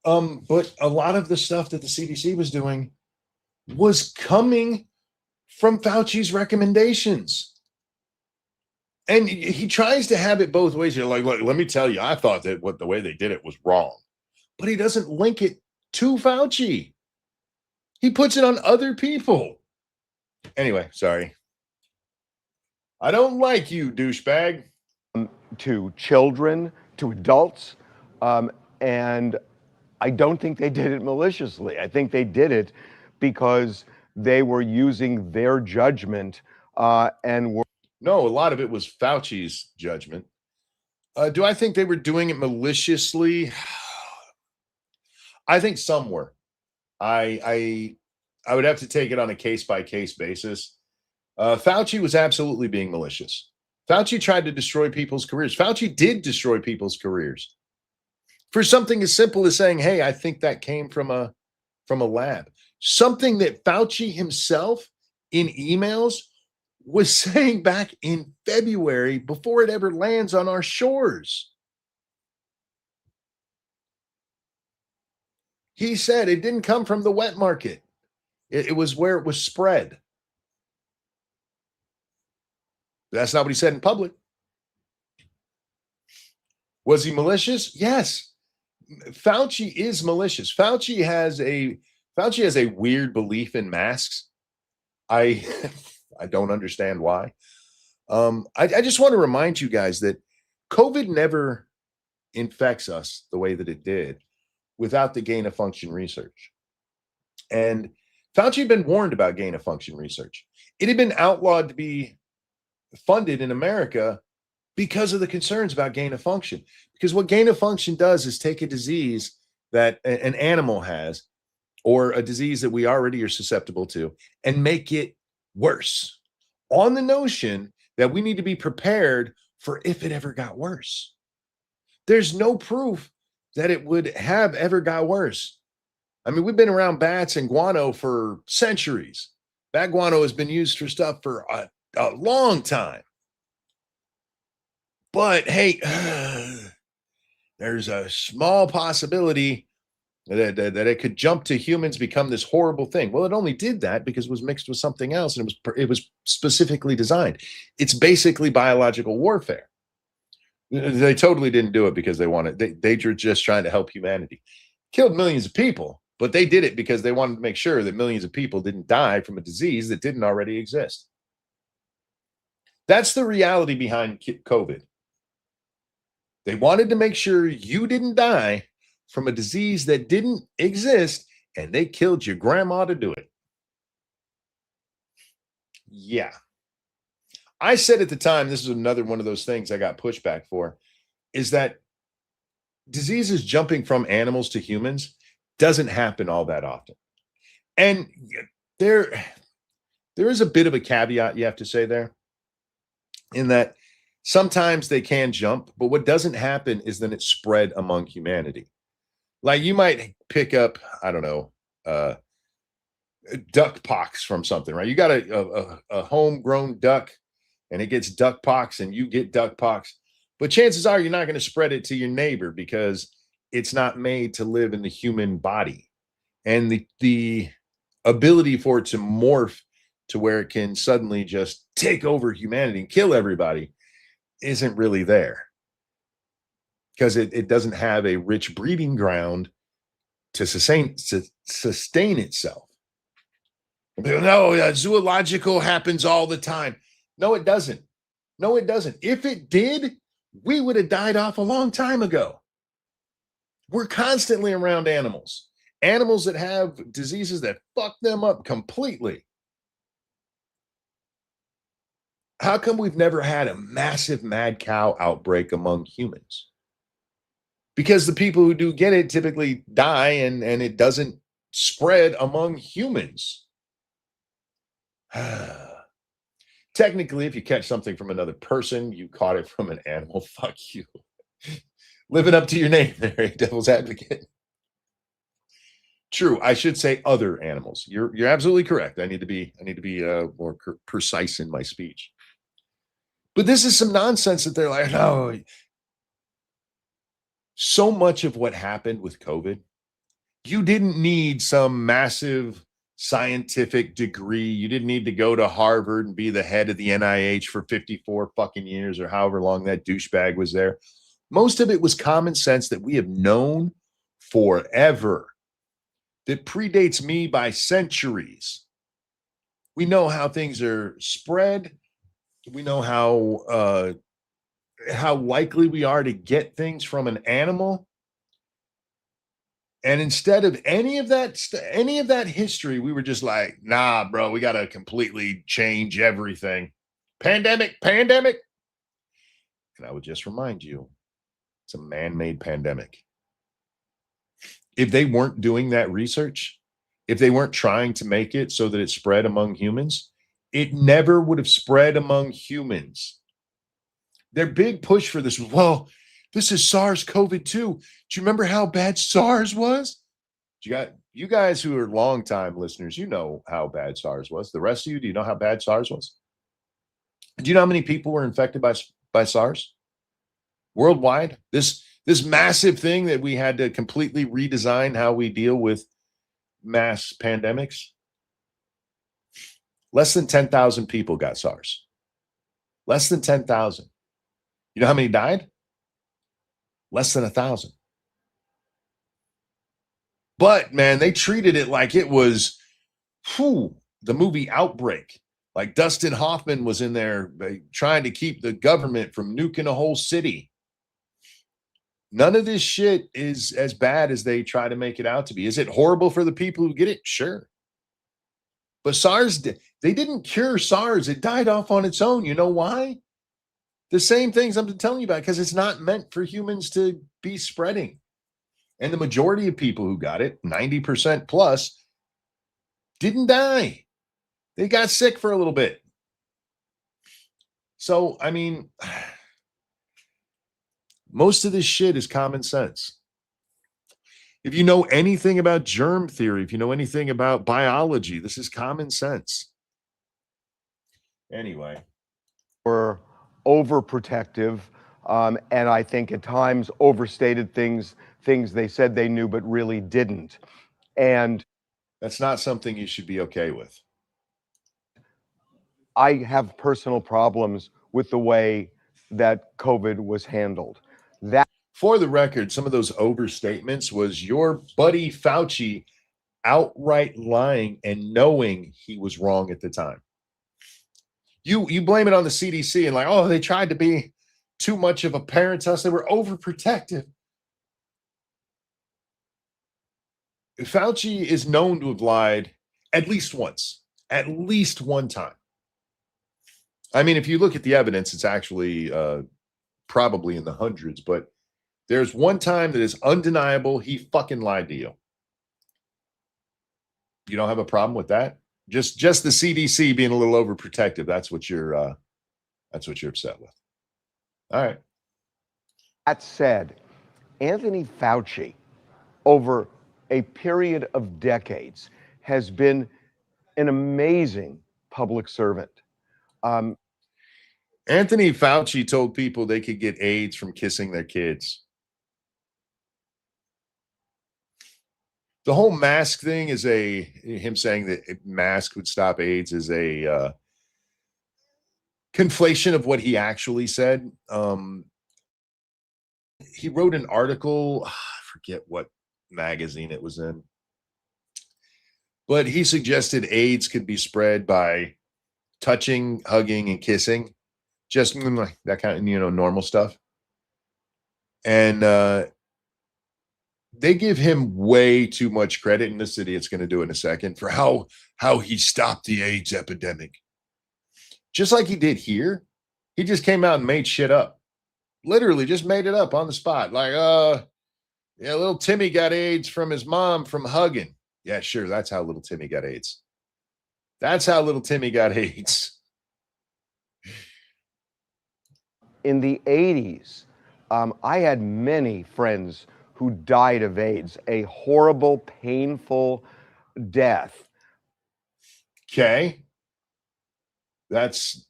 [SPEAKER 1] But a lot of the stuff that the CDC was doing was coming from Fauci's recommendations. And he tries to have it both ways. You're like, look, let me tell you, I thought that the way they did it was wrong. But he doesn't link it to Fauci. He puts it on other people. Anyway, sorry. I don't like you, douchebag.
[SPEAKER 5] To children, to adults, and I don't think they did it maliciously. I think they did it because they were using their judgment and were.
[SPEAKER 1] No, a lot of it was Fauci's judgment. Do I think they were doing it maliciously? I think some were. I would have to take it on a case-by-case basis. Fauci was absolutely being malicious. Fauci tried to destroy people's careers. Fauci did destroy people's careers for something as simple as saying, hey, I think that came from a lab. Something that Fauci himself in emails was saying back in February before it ever lands on our shores. He said it didn't come from the wet market. It was where it was spread. That's not what he said in public. Was he malicious? Yes. Fauci is malicious. Fauci has a weird belief in masks. I don't understand why. I just want to remind you guys that COVID never infects us the way that it did without the gain of function research. And Fauci had been warned about gain of function research. It had been outlawed to be funded in America because of the concerns about gain of function. Because what gain of function does is take a disease that an animal has or a disease that we already are susceptible to and make it worse on the notion that we need to be prepared for if it ever got worse. There's no proof that it would have ever got worse. I mean, we've been around bats and guano for centuries. Bat guano has been used for stuff for a long time. But hey, there's a small possibility that it could jump to humans, become this horrible thing. Well, it only did that because it was mixed with something else, and it was specifically designed. It's basically biological warfare. They totally didn't do it because they wanted. They were just trying to help humanity. Killed millions of people, but they did it because they wanted to make sure that millions of people didn't die from a disease that didn't already exist. That's the reality behind COVID. They wanted to make sure you didn't die from a disease that didn't exist, and they killed your grandma to do it. Yeah. I said at the time, this is another one of those things I got pushback for, is that diseases jumping from animals to humans doesn't happen all that often. And there is a bit of a caveat you have to say there, in that sometimes they can jump, but what doesn't happen is then it's spread among humanity. Like you might pick up, I don't know, duck pox from something, right? You got a homegrown duck and it gets duck pox and you get duck pox, but chances are you're not going to spread it to your neighbor because it's not made to live in the human body. And the ability for it to morph to where it can suddenly just take over humanity and kill everybody isn't really there, because it doesn't have a rich breeding ground to sustain itself. No, zoological happens all the time. No, it doesn't. No, it doesn't. If it did, we would have died off a long time ago. We're constantly around animals that have diseases that fuck them up completely. How come we've never had a massive mad cow outbreak among humans? Because the people who do get it typically die and it doesn't spread among humans. Technically, if you catch something from another person, you caught it from an animal. Fuck you. Living up to your name there, devil's advocate. True, I should say other animals. You're absolutely correct. I need to be more precise in my speech. But this is some nonsense that they're like, no. So much of what happened with COVID, you didn't need some massive scientific degree. You didn't need to go to Harvard and be the head of the NIH for 54 fucking years or however long that douchebag was there. Most of it was common sense that we have known forever, that predates me by centuries. We know how things are spread. We know how likely we are to get things from an animal. And instead of any of that history, we were just like, nah, bro, we got to completely change everything. Pandemic. And I would just remind you, it's a man-made pandemic. If they weren't doing that research, if they weren't trying to make it so that it spread among humans, it never would have spread among humans. Their big push for this was, well, this is SARS-CoV-2. Do you remember how bad SARS was? You guys who are longtime listeners, you know how bad SARS was. The rest of you, do you know how bad SARS was? Do you know how many people were infected by SARS? Worldwide? This massive thing that we had to completely redesign how we deal with mass pandemics. Less than 10,000 people got SARS. Less than 10,000. You know how many died? Less than 1,000. But man, they treated it like it was the movie Outbreak. Like Dustin Hoffman was in there trying to keep the government from nuking a whole city. None of this shit is as bad as they try to make it out to be. Is it horrible for the people who get it? Sure. But SARS, they didn't cure SARS. It died off on its own. You know why? The same things I'm telling you about, because it's not meant for humans to be spreading. And the majority of people who got it, 90% plus, didn't die. They got sick for a little bit. So, I mean, most of this shit is common sense. If you know anything about germ theory, if you know anything about biology, this is common sense. Anyway.
[SPEAKER 5] Were overprotective, and I think at times overstated things they said they knew but really didn't. And
[SPEAKER 1] that's not something you should be okay with.
[SPEAKER 5] I have personal problems with the way that COVID was handled. That,
[SPEAKER 1] for the record, some of those overstatements was your buddy Fauci outright lying and knowing he was wrong at the time. You blame it on the CDC and like, oh, they tried to be too much of a parent's house. They were overprotective. Fauci is known to have lied at least once, at least one time. I mean, if you look at the evidence, it's actually probably in the hundreds, but there's one time that is undeniable. He fucking lied to you. You don't have a problem with that? Just the CDC being a little overprotective. That's what you're upset with. All right.
[SPEAKER 5] That said, Anthony Fauci, over a period of decades, has been an amazing public servant.
[SPEAKER 1] Anthony Fauci told people they could get AIDS from kissing their kids. The whole mask thing is him saying that a mask would stop AIDS is a conflation of what he actually said. He wrote an article, I forget what magazine it was in, but he suggested AIDS could be spread by touching, hugging, and kissing, just that kind of, normal stuff. And they give him way too much credit, and this idiot's going to do it in a second, for how he stopped the AIDS epidemic. Just like he did here, he just came out and made shit up. Literally just made it up on the spot. Like, yeah, little Timmy got AIDS from his mom from hugging. Yeah, sure, that's how little Timmy got AIDS. That's how little Timmy got AIDS.
[SPEAKER 5] In the 80s, I had many friends who died of AIDS, a horrible, painful death.
[SPEAKER 1] Okay. That's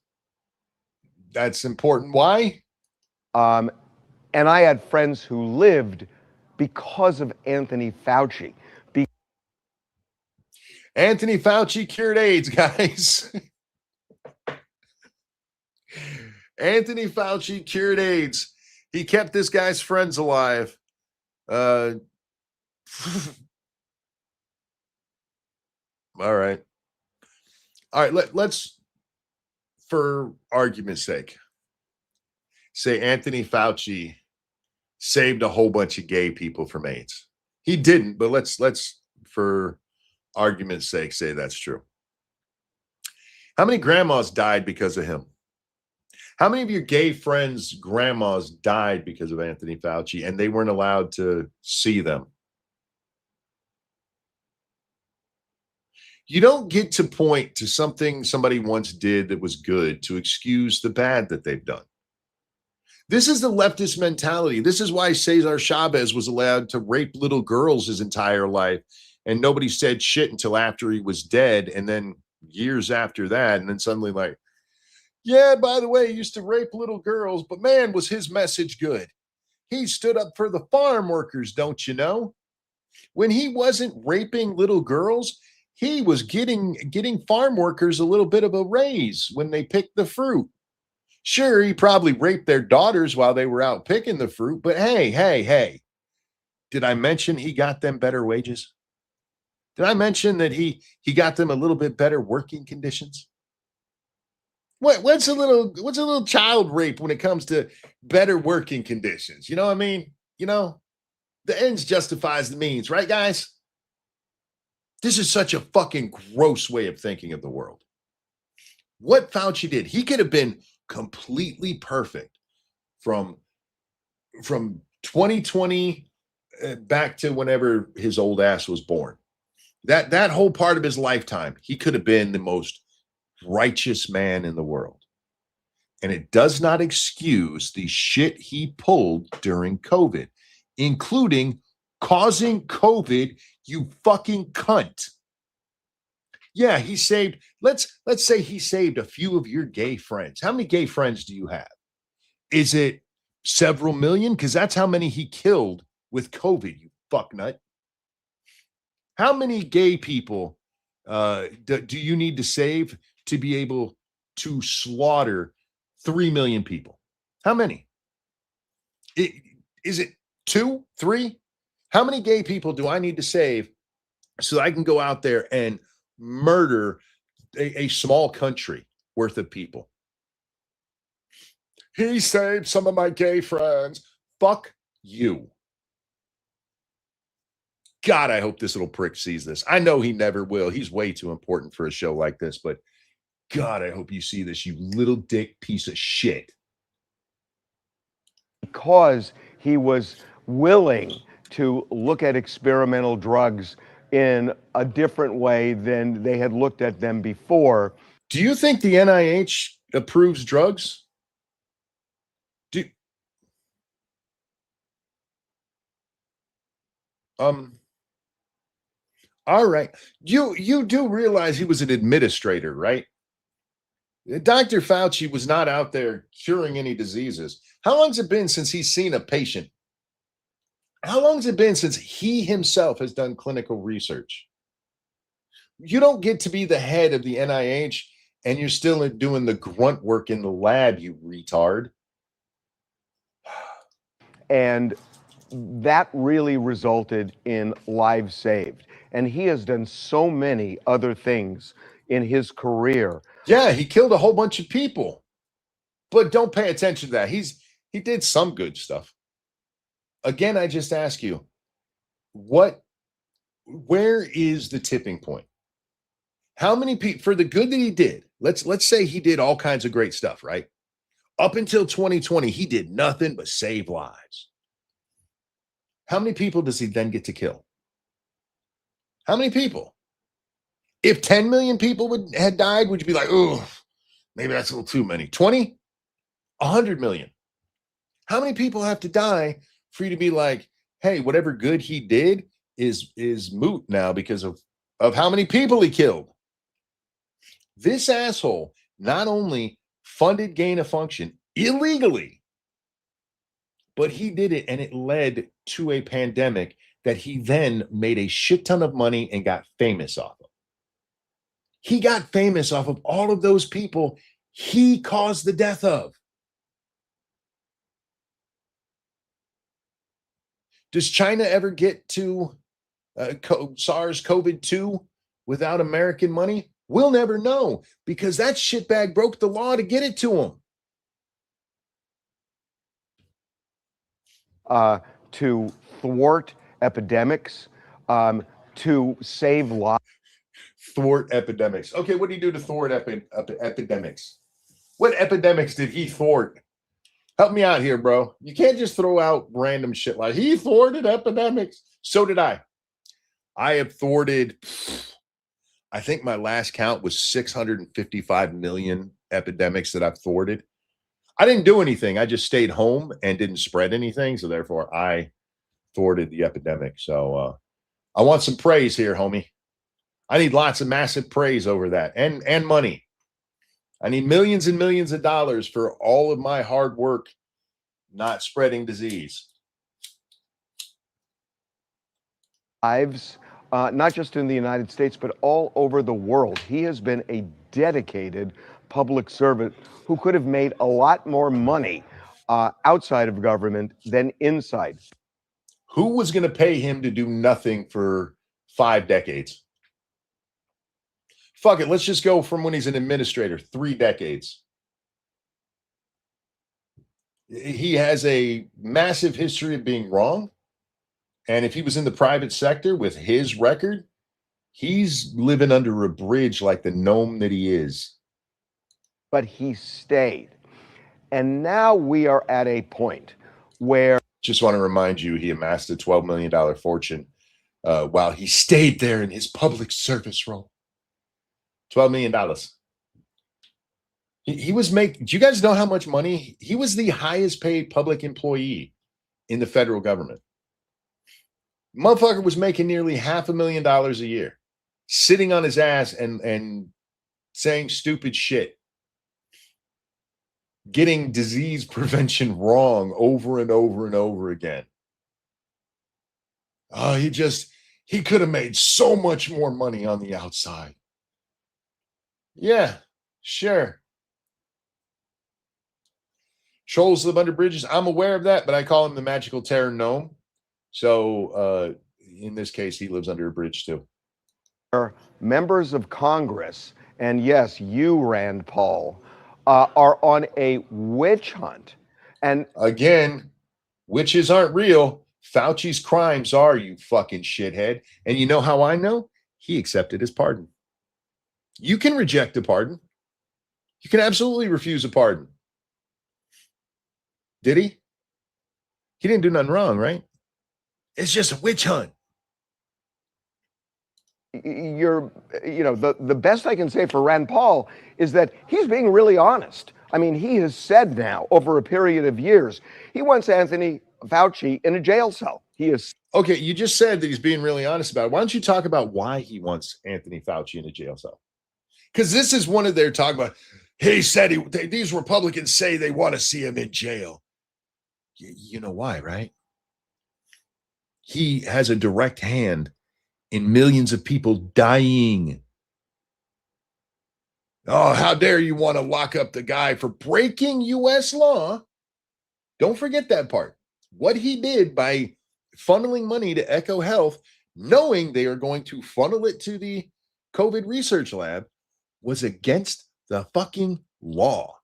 [SPEAKER 1] important. Why?
[SPEAKER 5] And I had friends who lived because of Anthony Fauci.
[SPEAKER 1] Anthony Fauci cured AIDS, guys. Anthony Fauci cured AIDS. He kept this guy's friends alive. All right. All right. Let's, for argument's sake, say Anthony Fauci saved a whole bunch of gay people from AIDS. He didn't, but let's for argument's sake say that's true. How many grandmas died because of him? How many of your gay friends' grandmas died because of Anthony Fauci and they weren't allowed to see them? You don't get to point to something somebody once did that was good to excuse the bad that they've done. This is the leftist mentality. This is why Cesar Chavez was allowed to rape little girls his entire life, and nobody said shit until after he was dead, and then years after that, and then suddenly like, yeah, by the way, he used to rape little girls, but man, was his message good. He stood up for the farm workers, don't you know? When he wasn't raping little girls, he was getting farm workers a little bit of a raise when they picked the fruit. Sure, he probably raped their daughters while they were out picking the fruit, but hey, did I mention he got them better wages? Did I mention that he got them a little bit better working conditions? What's a little child rape when it comes to better working conditions? You know what I mean? You know, the ends justifies the means, right, guys? This is such a fucking gross way of thinking of the world. What Fauci did, he could have been completely perfect from 2020 back to whenever his old ass was born. That whole part of his lifetime, he could have been the most righteous man in the world. And it does not excuse the shit he pulled during COVID, including causing COVID, you fucking cunt. Yeah, he saved, let's say he saved a few of your gay friends. How many gay friends do you have? Is it several million? Because that's how many he killed with COVID, you fucknut. How many gay people do you need to save to be able to slaughter 3 million people? How many? Is it 2, 3? How many gay people do I need to save so I can go out there and murder a small country worth of people? He saved some of my gay friends. Fuck you. God, I hope this little prick sees this. I know he never will. He's way too important for a show like this, but God, I hope you see this, you little dick piece of shit.
[SPEAKER 5] Because he was willing to look at experimental drugs in a different way than they had looked at them before.
[SPEAKER 1] Do you think the NIH approves drugs? All right. You do realize he was an administrator, right? Dr. Fauci was not out there curing any diseases. How long has it been since he's seen a patient? How long has it been since he himself has done clinical research? You don't get to be the head of the NIH and you're still doing the grunt work in the lab, you retard.
[SPEAKER 5] And that really resulted in lives saved. And he has done so many other things in his career.
[SPEAKER 1] Yeah, he killed a whole bunch of people. But don't pay attention to that. He did some good stuff. Again, I just ask you, where is the tipping point? How many people, for the good that he did, let's say he did all kinds of great stuff, right? Up until 2020, he did nothing but save lives. How many people does he then get to kill? How many people? If 10 million people had died, would you be like, oh, maybe that's a little too many? 20? 100 million. How many people have to die for you to be like, hey, whatever good he did is moot now because of how many people he killed? This asshole not only funded gain of function illegally, but he did it and it led to a pandemic that he then made a shit ton of money and got famous off of. He got famous off of all of those people he caused the death of. Does China ever get to SARS-CoV-2 without American money? We'll never know because that shitbag broke the law to get it to him.
[SPEAKER 5] To thwart epidemics, to save lives.
[SPEAKER 1] Thwart epidemics. Okay, what do you do to thwart epidemics? What epidemics did he thwart? Help me out here, bro. You can't just throw out random shit like he thwarted epidemics. So did I. I have thwarted, I think my last count was 655 million epidemics that I've thwarted. I didn't do anything. I just stayed home and didn't spread anything. So therefore, I thwarted the epidemic. So I want some praise here, homie. I need lots of massive praise over that and money. I need millions and millions of dollars for all of my hard work not spreading disease.
[SPEAKER 5] Lives, not just in the United States, but all over the world. He has been a dedicated public servant who could have made a lot more money outside of government than inside.
[SPEAKER 1] Who was going to pay him to do nothing for 5 decades? Fuck it. Let's just go from when he's an administrator, 3 decades. He has a massive history of being wrong. And if he was in the private sector with his record, he's living under a bridge like the gnome that he is.
[SPEAKER 5] But he stayed. And now we are at a point where.
[SPEAKER 1] Just want to remind you, he amassed a $12 million fortune while he stayed there in his public service role. $12 million. He was making, do you guys know how much money? He was the highest paid public employee in the federal government. Motherfucker was making nearly $500,000 a year, sitting on his ass and saying stupid shit, getting disease prevention wrong over and over and over again. Oh, he could have made so much more money on the outside. Yeah, sure. Trolls live under bridges. I'm aware of that, but I call him the magical terror gnome. So in this case, he lives under a bridge too.
[SPEAKER 5] Members of Congress, and yes, you, Rand Paul, are on a witch hunt. And
[SPEAKER 1] again, witches aren't real. Fauci's crimes are, you fucking shithead. And you know how I know? He accepted his pardon. You can reject a pardon. You can absolutely refuse a pardon. Did he? He didn't do nothing wrong, right? It's just a witch hunt.
[SPEAKER 5] The best I can say for Rand Paul is that he's being really honest. I mean, he has said now over a period of years, he wants Anthony Fauci in a jail cell. He is.
[SPEAKER 1] Okay, you just said that he's being really honest about it. Why don't you talk about why he wants Anthony Fauci in a jail cell? Because this is one of their talk about, he said these Republicans say they want to see him in jail. You know why, right? He has a direct hand in millions of people dying. Oh, how dare you want to lock up the guy for breaking U.S. law? Don't forget that part. What he did by funneling money to Echo Health, knowing they are going to funnel it to the COVID research lab, was against the fucking law.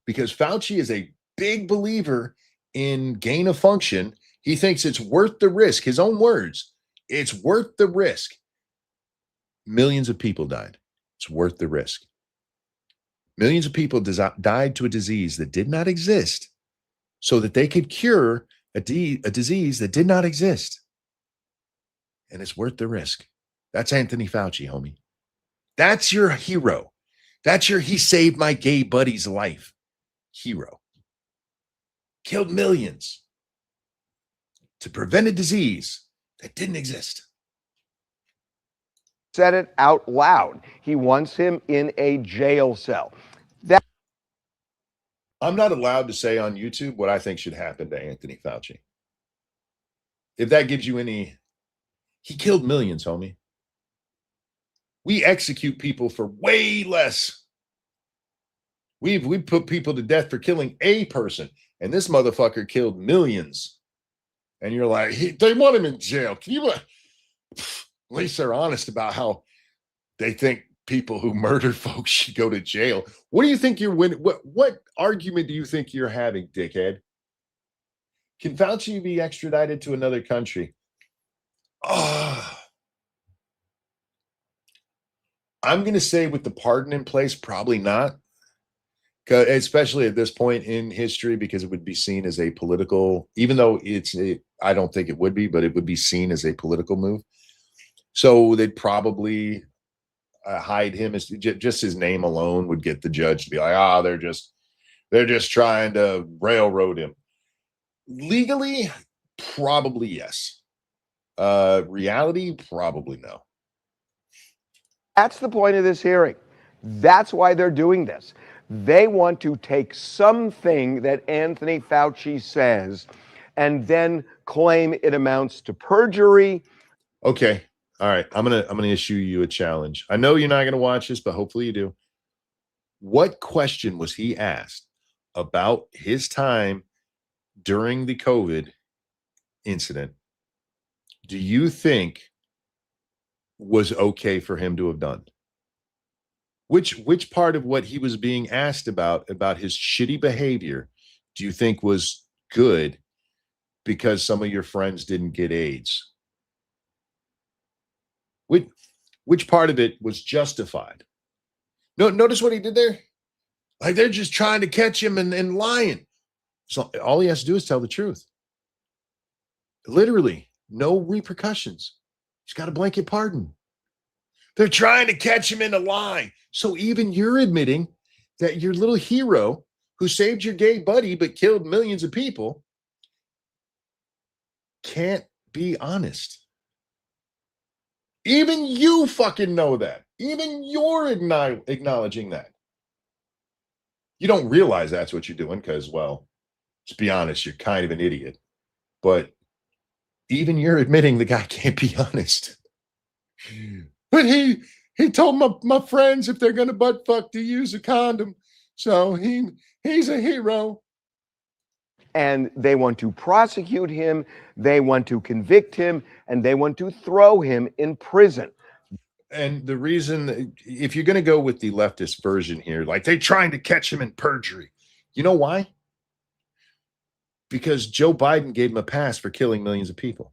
[SPEAKER 1] Because Fauci is a big believer in gain of function. He thinks it's worth the risk. His own words. It's worth the risk. Millions of people died. It's worth the risk. Millions of people died to a disease that did not exist so that they could cure a disease that did not exist. And it's worth the risk. That's Anthony Fauci, homie. That's your hero. That's your he saved my gay buddy's life hero. Killed millions to prevent a disease that didn't exist.
[SPEAKER 5] Said it out loud. He wants him in a jail cell.
[SPEAKER 1] I'm not allowed to say on YouTube what I think should happen to Anthony Fauci. If that gives you any, he killed millions, homie. We execute people for way less. We put people to death for killing a person, and this motherfucker killed millions. And you're like, they want him in jail. Can you? At least they're honest about how they think people who murder folks should go to jail. What do you think you're winning? What argument do you think you're having, dickhead? Can Fauci be extradited to another country? Oh, I'm going to say with the pardon in place, probably not. Especially at this point in history, because it would be seen as a political, even though I don't think it would be, but it would be seen as a political move. So they'd probably hide him as just his name alone would get the judge to be like, they're just trying to railroad him. Legally, probably yes. Reality, probably no.
[SPEAKER 5] That's the point of this hearing. That's why they're doing this. They want to take something that Anthony Fauci says and then claim it amounts to perjury.
[SPEAKER 1] Okay. All right. I'm gonna issue you a challenge. I know you're not gonna watch this, but hopefully you do. What question was he asked about his time during the COVID incident? Do you think was okay for him to have done? Which part of what he was being asked about his shitty behavior do you think was good because some of your friends didn't get AIDS? Which part of it was justified? No, notice what he did there? Like they're just trying to catch him and lying. So all he has to do is tell the truth. Literally, no repercussions. He's got a blanket pardon. They're trying to catch him in a lie. So even you're admitting that your little hero who saved your gay buddy but killed millions of people can't be honest. Even you fucking know that. Even you're acknowledging that. You don't realize that's what you're doing because, well, let's be honest, you're kind of an idiot. But even you're admitting the guy can't be honest. But he told my friends if they're going to butt fuck to use a condom. So he's a hero.
[SPEAKER 5] And they want to prosecute him, they want to convict him, and they want to throw him in prison.
[SPEAKER 1] And the reason, if you're going to go with the leftist version here, like they're trying to catch him in perjury, you know why? Because Joe Biden gave him a pass for killing millions of people.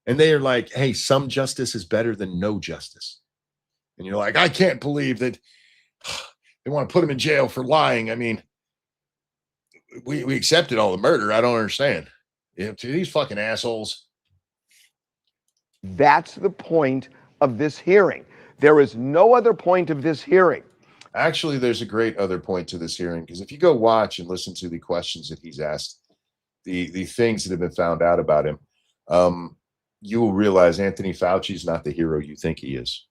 [SPEAKER 1] And they are like, hey, some justice is better than no justice. And you're like, I can't believe that they want to put him in jail for lying. I mean, we accepted all the murder. I don't understand. To these fucking assholes.
[SPEAKER 5] That's the point of this hearing. There is no other point of this hearing.
[SPEAKER 1] Actually, there's a great other point to this hearing, because if you go watch and listen to the questions that he's asked, the things that have been found out about him, you will realize Anthony Fauci is not the hero you think he is.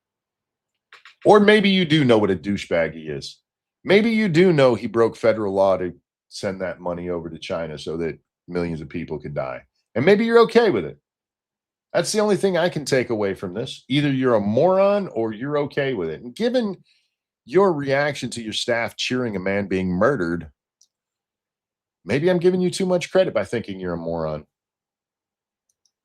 [SPEAKER 1] Or maybe you do know what a douchebag he is. Maybe you do know he broke federal law to send that money over to China so that millions of people could die. And maybe you're okay with it. That's the only thing I can take away from this. Either you're a moron or you're okay with it. And given your reaction to your staff cheering a man being murdered, maybe I'm giving you too much credit by thinking you're a moron.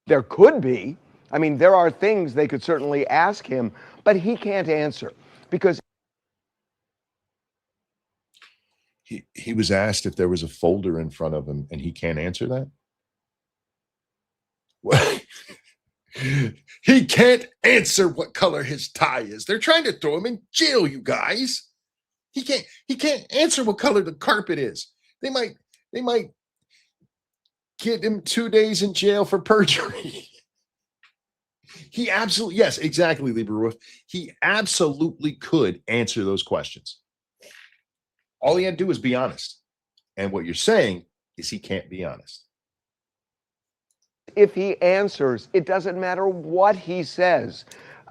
[SPEAKER 5] There could be. I mean, there are things they could certainly ask him, but he can't answer because
[SPEAKER 1] he was asked if there was a folder in front of him and he can't answer that. What? He can't answer what color his tie is. They're trying to throw him in jail, you guys. He can't answer what color the carpet is. They might get him 2 days in jail for perjury. He absolutely, yes, exactly, Lieber Wolf. He absolutely could answer those questions. All he had to do was be honest. And what you're saying is he can't be honest.
[SPEAKER 5] if he answers, it doesn't matter what he says.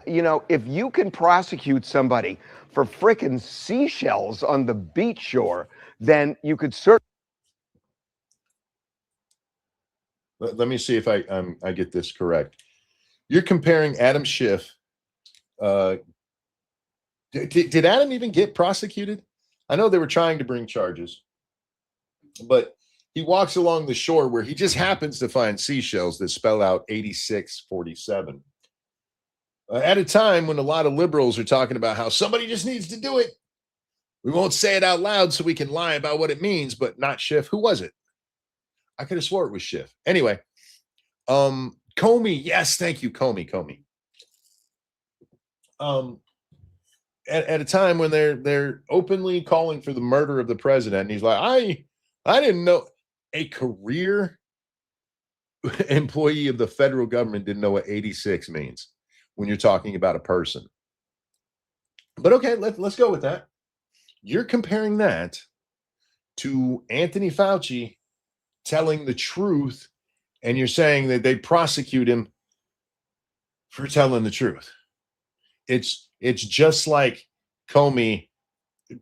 [SPEAKER 5] You know, if you can prosecute somebody for frickin' seashells on the beach shore, then you could certainly.
[SPEAKER 1] Let me see if I get this correct. You're comparing Adam Schiff Did Adam even get prosecuted? I know they were trying to bring charges, but he walks along the shore where he just happens to find seashells that spell out 8647. At a time when a lot of liberals are talking about how somebody just needs to do it. We won't say it out loud so we can lie about what it means, but not Schiff. Who was it? I could have swore it was Schiff. Anyway, Comey. Yes, thank you, Comey. At a time when they're openly calling for the murder of the president, and he's like, I didn't know. A career employee of the federal government didn't know what 86 means when you're talking about a person. But okay, let's go with that. You're comparing that to Anthony Fauci telling the truth, and you're saying that they prosecute him for telling the truth. It's just like Comey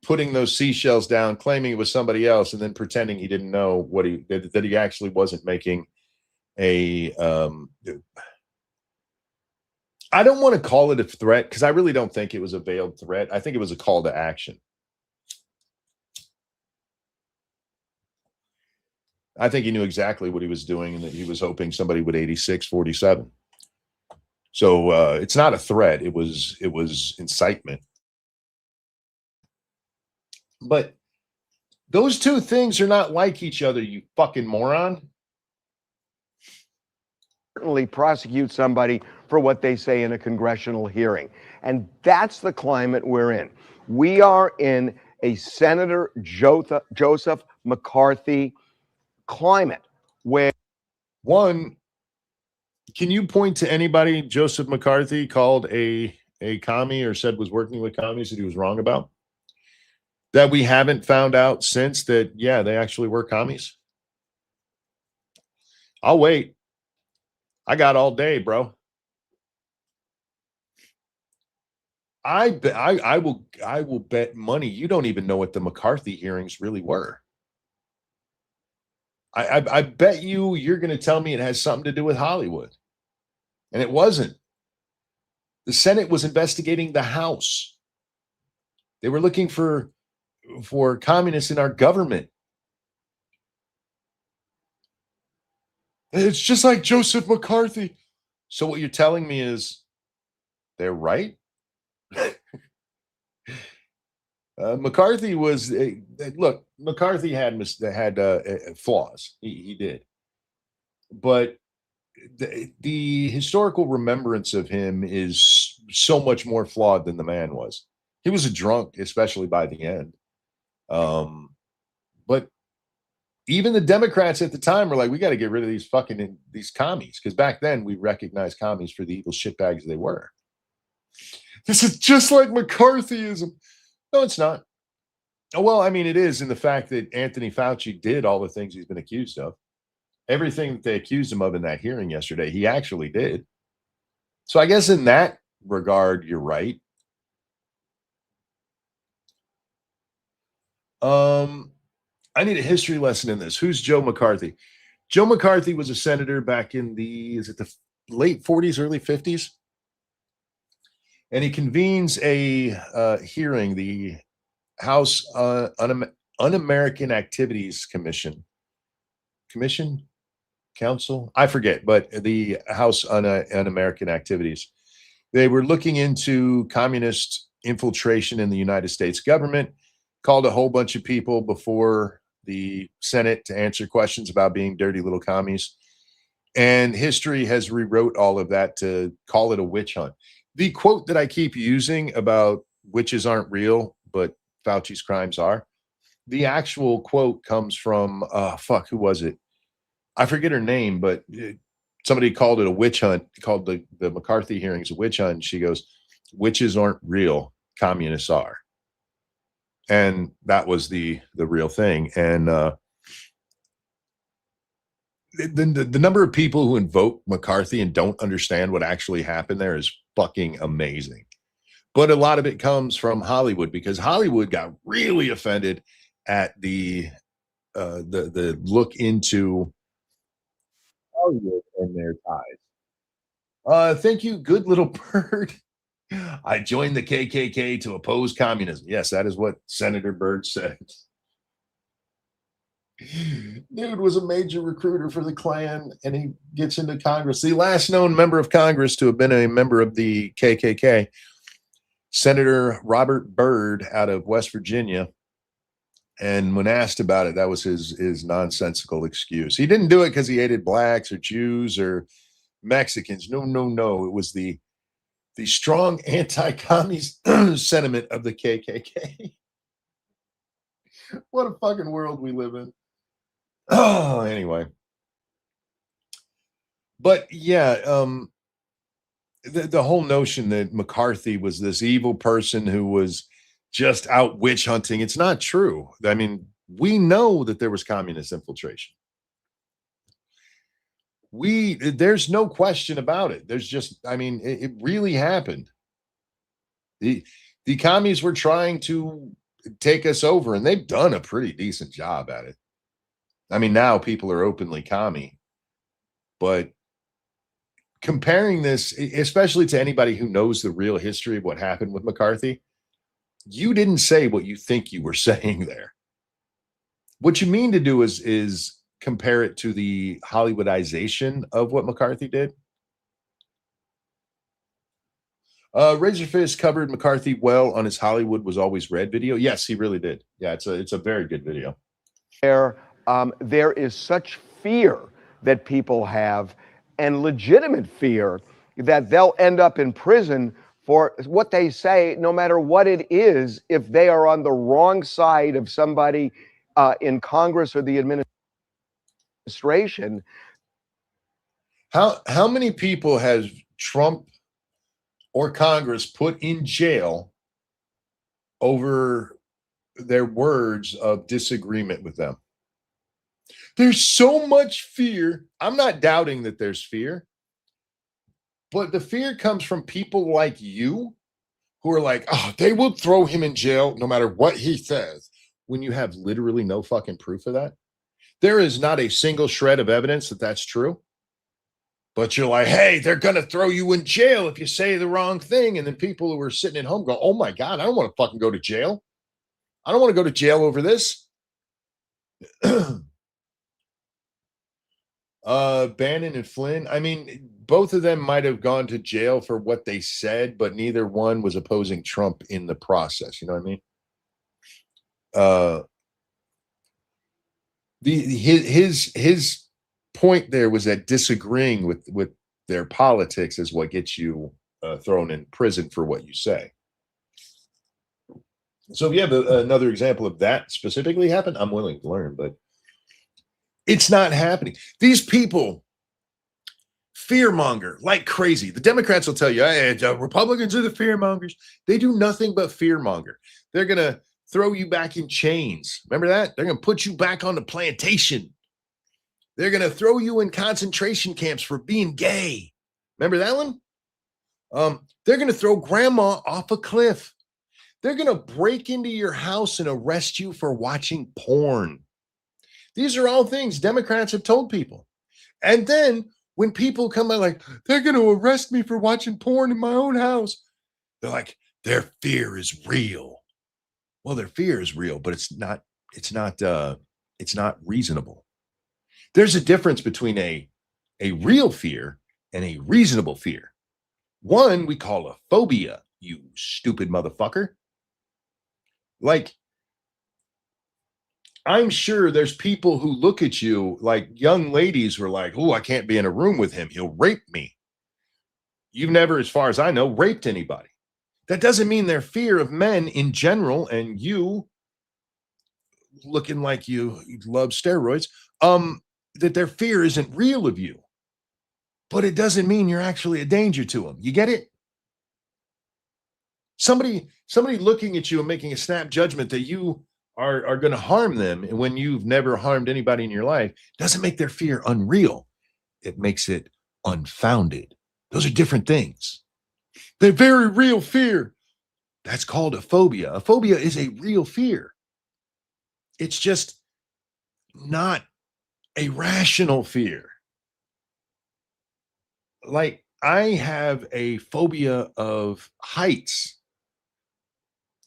[SPEAKER 1] putting those seashells down, claiming it was somebody else, and then pretending he didn't know that he actually wasn't making a. I don't want to call it a threat because I really don't think it was a veiled threat. I think it was a call to action. I think he knew exactly what he was doing and that he was hoping somebody would 8647. So it's not a threat. It was incitement. But those two things are not like each other, you fucking moron.
[SPEAKER 5] Certainly prosecute somebody for what they say in a congressional hearing. And that's the climate we're in. We are in a Senator Joseph McCarthy climate where
[SPEAKER 1] one, can you point to anybody Joseph McCarthy called a commie or said was working with commies that he was wrong about? That we haven't found out since that, yeah, they actually were commies? I'll wait. I got all day, bro. I will bet money you don't even know what the McCarthy hearings really were. I bet you're going to tell me it has something to do with Hollywood. And it wasn't. The Senate was investigating the House. They were looking for communists in our government. It's just like Joseph McCarthy. So what you're telling me is they're right? McCarthy was look. McCarthy had flaws. He did, but the historical remembrance of him is so much more flawed than the man was. He was a drunk, especially by the end. But even the Democrats at the time were like, "We got to get rid of these commies," because back then we recognized commies for the evil shitbags they were. This is just like McCarthyism. No, it's not. Oh, well, I mean, it is in the fact that Anthony Fauci did all the things he's been accused of. Everything that they accused him of in that hearing yesterday, he actually did. So I guess in that regard, you're right. I need a history lesson in this. Who's Joe McCarthy? Joe McCarthy was a senator back in the late 40s, early 50s? And he convenes a hearing, the House Un-American Activities Council? I forget, but the House Un-American Activities. They were looking into communist infiltration in the United States government, called a whole bunch of people before the Senate to answer questions about being dirty little commies. And history has rewrote all of that to call it a witch hunt. The quote that I keep using about witches aren't real, but Fauci's crimes are, the actual quote comes from, who was it? I forget her name, but somebody called it a witch hunt, called the McCarthy hearings a witch hunt. She goes, witches aren't real, communists are. And that was the real thing. And the number of people who invoke McCarthy and don't understand what actually happened there is fucking amazing. But a lot of it comes from Hollywood, because Hollywood got really offended at the look into Hollywood and their ties. Thank you, good little bird. I joined the KKK to oppose communism. Yes, that is what Senator Byrd said. Dude was a major recruiter for the Klan, and he gets into Congress. The last known member of Congress to have been a member of the KKK, Senator Robert Byrd out of West Virginia. And when asked about it, that was his nonsensical excuse. He didn't do it because he hated blacks or Jews or Mexicans. No, no, no. It was the strong anti-communist sentiment of the KKK. What a fucking world we live in. Oh, anyway. But yeah, the whole notion that McCarthy was this evil person who was just out witch hunting, it's not true. I mean, we know that there was communist infiltration. There's no question about it. There's just, I mean, it really happened. The commies were trying to take us over, and they've done a pretty decent job at it. I mean, now people are openly commie, but comparing this, especially to anybody who knows the real history of what happened with McCarthy, you didn't say what you think you were saying there. What you mean to do is compare it to the Hollywoodization of what McCarthy did. Razorfist covered McCarthy well on his Hollywood Was Always Red video. Yes, he really did. Yeah, it's a very good video.
[SPEAKER 5] There is such fear that people have, and legitimate fear, that they'll end up in prison for what they say, no matter what it is, if they are on the wrong side of somebody in Congress or the administration.
[SPEAKER 1] How many people has Trump or Congress put in jail over their words of disagreement with them? There's so much fear. I'm not doubting that there's fear, but the fear comes from people like you who are like, oh, they will throw him in jail no matter what he says, when you have literally no fucking proof of that. There is not a single shred of evidence that that's true. But you're like, hey, they're going to throw you in jail if you say the wrong thing. And then people who are sitting at home go, oh my God, I don't want to fucking go to jail. I don't want to go to jail over this. Bannon and Flynn, I mean, both of them might have gone to jail for what they said, but neither one was opposing Trump in the process. You know what I mean? His point there was that disagreeing with their politics is what gets you thrown in prison for what you say. So if you have another example of that specifically happen, I'm willing to learn, but it's not happening. These people fearmonger like crazy. The Democrats will tell you, hey, Republicans are the fearmongers. They do nothing but fearmonger. They're going to throw you back in chains. Remember that? They're going to put you back on the plantation. They're going to throw you in concentration camps for being gay. Remember that one? They're going to throw grandma off a cliff. They're going to break into your house and arrest you for watching porn. These are all things Democrats have told people. And then when people come out like, they're going to arrest me for watching porn in my own house, they're like, their fear is real. Well, their fear is real, but it's not reasonable. There's a difference between a real fear and a reasonable fear. One we call a phobia, you stupid motherfucker. Like, I'm sure there's people who look at you like young ladies who are like, oh, I can't be in a room with him. He'll rape me. You've never, as far as I know, raped anybody. That doesn't mean their fear of men in general, and you looking like you love steroids, that their fear isn't real of you. But it doesn't mean you're actually a danger to them. You get it? Somebody looking at you and making a snap judgment that you are going to harm them, and when you've never harmed anybody in your life, doesn't make their fear unreal. It makes it unfounded. Those are different things. They're very real fear. That's called a phobia. A phobia is a real fear. It's just not a rational fear. Like, I have a phobia of heights.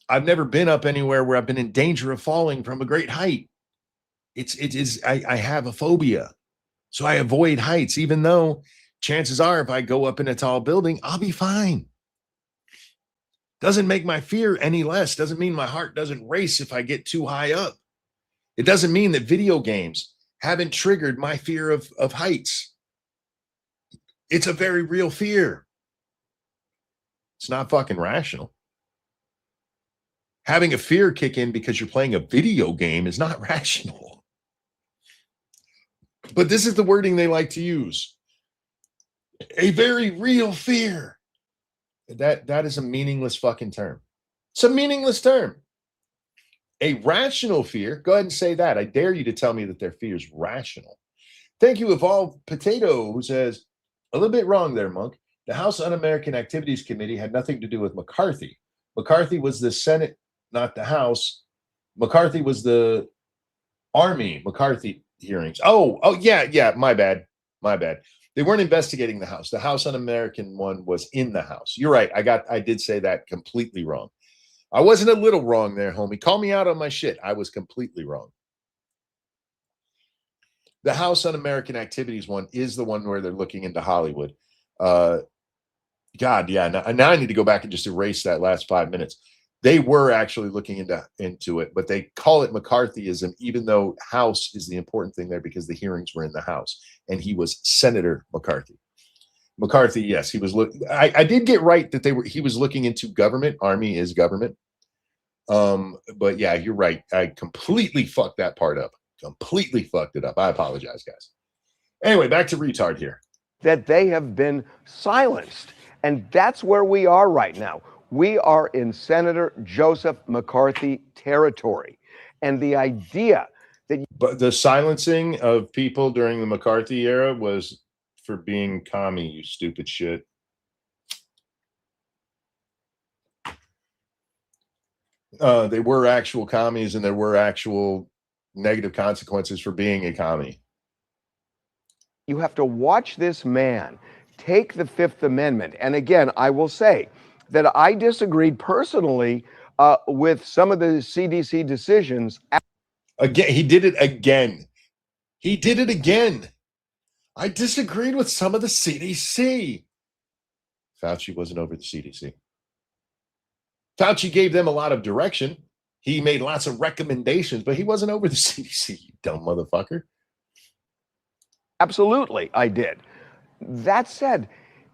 [SPEAKER 1] I've never been up anywhere where I've been in danger of falling from a great height. I have a phobia. So I avoid heights, even though chances are if I go up in a tall building, I'll be fine. Doesn't make my fear any less. Doesn't mean my heart doesn't race if I get too high up. It doesn't mean that video games haven't triggered my fear of heights. It's a very real fear. It's not fucking rational. Having a fear kick in because you're playing a video game is not rational. But this is the wording they like to use. A very real fear. That is a meaningless fucking term. It's a meaningless term. A rational fear, go ahead and say that. I dare you to tell me that their fear is rational. Thank you, Evolved Potato, who says, a little bit wrong there, Monk. The House Un-American Activities Committee had nothing to do with McCarthy. McCarthy was the Senate, not the House. McCarthy was the Army McCarthy hearings. Oh, yeah, my bad. They weren't investigating the House. The House Un-American one was in the House. You're right. I did say that completely wrong. I wasn't a little wrong there, homie. Call me out on my shit. I was completely wrong. The House Un-American Activities one is the one where they're looking into Hollywood. God, yeah. Now I need to go back and just erase that last 5 minutes. They were actually looking into it, but they call it McCarthyism, even though House is the important thing there because the hearings were in the House, and he was Senator McCarthy. McCarthy, yes, he was. I did get right that he was looking into government. Army is government. But yeah, you're right. I completely fucked that part up. Completely fucked it up. I apologize, guys. Anyway, back to retard here.
[SPEAKER 5] That they have been silenced. And that's where we are right now. We are in Senator Joseph McCarthy territory. And the idea that...
[SPEAKER 1] But the silencing of people during the McCarthy era was for being commie, you stupid shit. They were actual commies, and there were actual negative consequences for being a commie.
[SPEAKER 5] You have to watch this man take the Fifth Amendment. And again, I will say that I disagreed personally with some of the CDC decisions.
[SPEAKER 1] Again, he did it again. He did it again. I disagreed with some of the CDC. Fauci wasn't over the CDC. Fauci gave them a lot of direction. He made lots of recommendations, but he wasn't over the CDC, you dumb motherfucker.
[SPEAKER 5] Absolutely, I did. That said,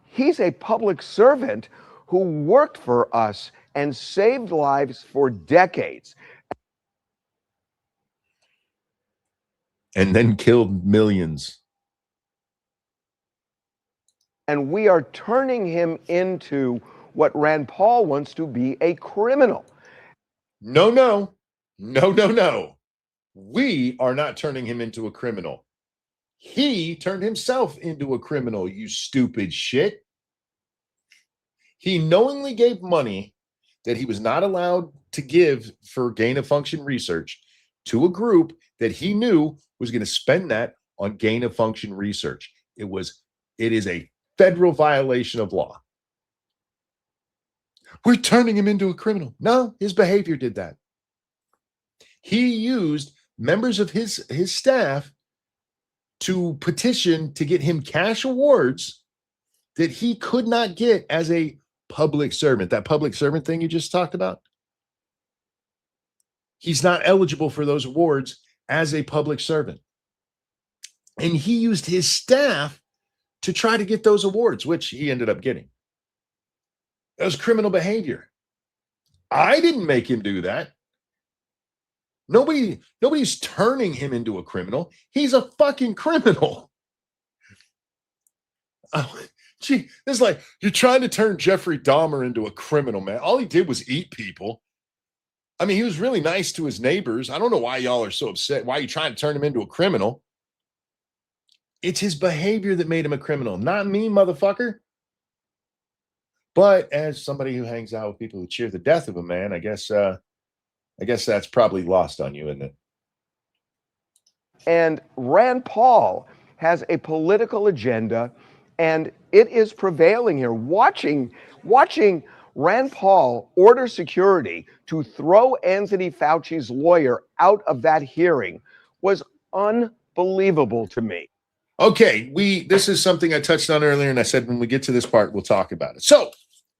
[SPEAKER 5] he's a public servant who worked for us and saved lives for decades.
[SPEAKER 1] And then killed millions.
[SPEAKER 5] And we are turning him into what Rand Paul wants to be, a criminal.
[SPEAKER 1] No. We are not turning him into a criminal. He turned himself into a criminal, you stupid shit. He knowingly gave money that he was not allowed to give for gain of function research to a group that he knew was going to spend that on gain of function research. It is a federal violation of law. We're turning him into a criminal. No, his behavior did that. He used members of his staff to petition to get him cash awards that he could not get as a public servant. That public servant thing you just talked about. He's not eligible for those awards as a public servant. And he used his staff to try to get those awards, which he ended up getting. That was criminal behavior. I didn't make him do that. Nobody's turning him into a criminal. He's a fucking criminal. Oh, gee, it's like you're trying to turn Jeffrey Dahmer into a criminal, man. All he did was eat people. I mean, he was really nice to his neighbors. I don't know why y'all are so upset. Why are you trying to turn him into a criminal? It's his behavior that made him a criminal, not me, motherfucker. But as somebody who hangs out with people who cheer the death of a man, I guess that's probably lost on you, isn't it?
[SPEAKER 5] And Rand Paul has a political agenda And it is prevailing here. Watching Rand Paul order security to throw Anthony Fauci's lawyer out of that hearing was unbelievable to me.
[SPEAKER 1] Okay, this is something I touched on earlier, and I said when we get to this part, we'll talk about it. So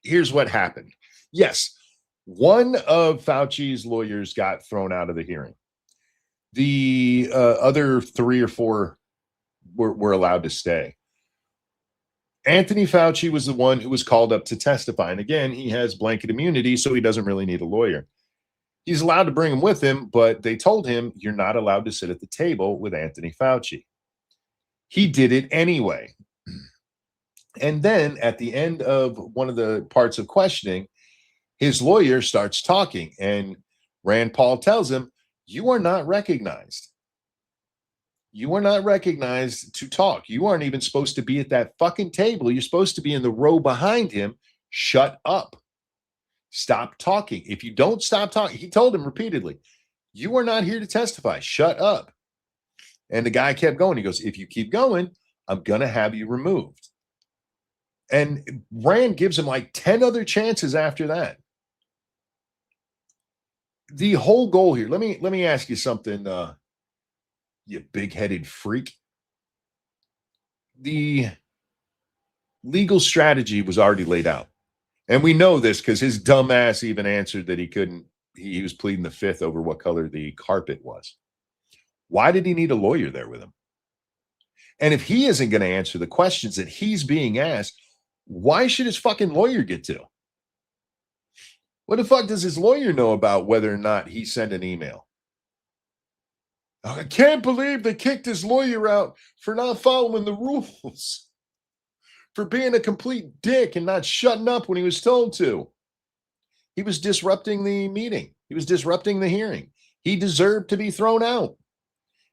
[SPEAKER 1] here's what happened. Yes, one of Fauci's lawyers got thrown out of the hearing. The other 3 or 4 were allowed to stay. Anthony Fauci was the one who was called up to testify. And again, he has blanket immunity, so he doesn't really need a lawyer. He's allowed to bring him with him, but they told him, you're not allowed to sit at the table with Anthony Fauci. He did it anyway. And then at the end of one of the parts of questioning, his lawyer starts talking, and Rand Paul tells him, you are not recognized. You are not recognized to talk. You aren't even supposed to be at that fucking table. You're supposed to be in the row behind him. Shut up. Stop talking. If you don't stop talking, he told him repeatedly, you are not here to testify. Shut up. And the guy kept going. He goes, if you keep going, I'm going to have you removed. And Rand gives him like 10 other chances after that. The whole goal here, let me ask you something, you big-headed freak. The legal strategy was already laid out. And we know this because his dumb ass even answered that he was pleading the fifth over what color the carpet was. Why did he need a lawyer there with him? And if he isn't going to answer the questions that he's being asked, why should his fucking lawyer get to? What the fuck does his lawyer know about whether or not he sent an email? I can't believe they kicked his lawyer out for not following the rules, for being a complete dick and not shutting up when he was told to. He was disrupting the meeting. He was disrupting the hearing. He deserved to be thrown out.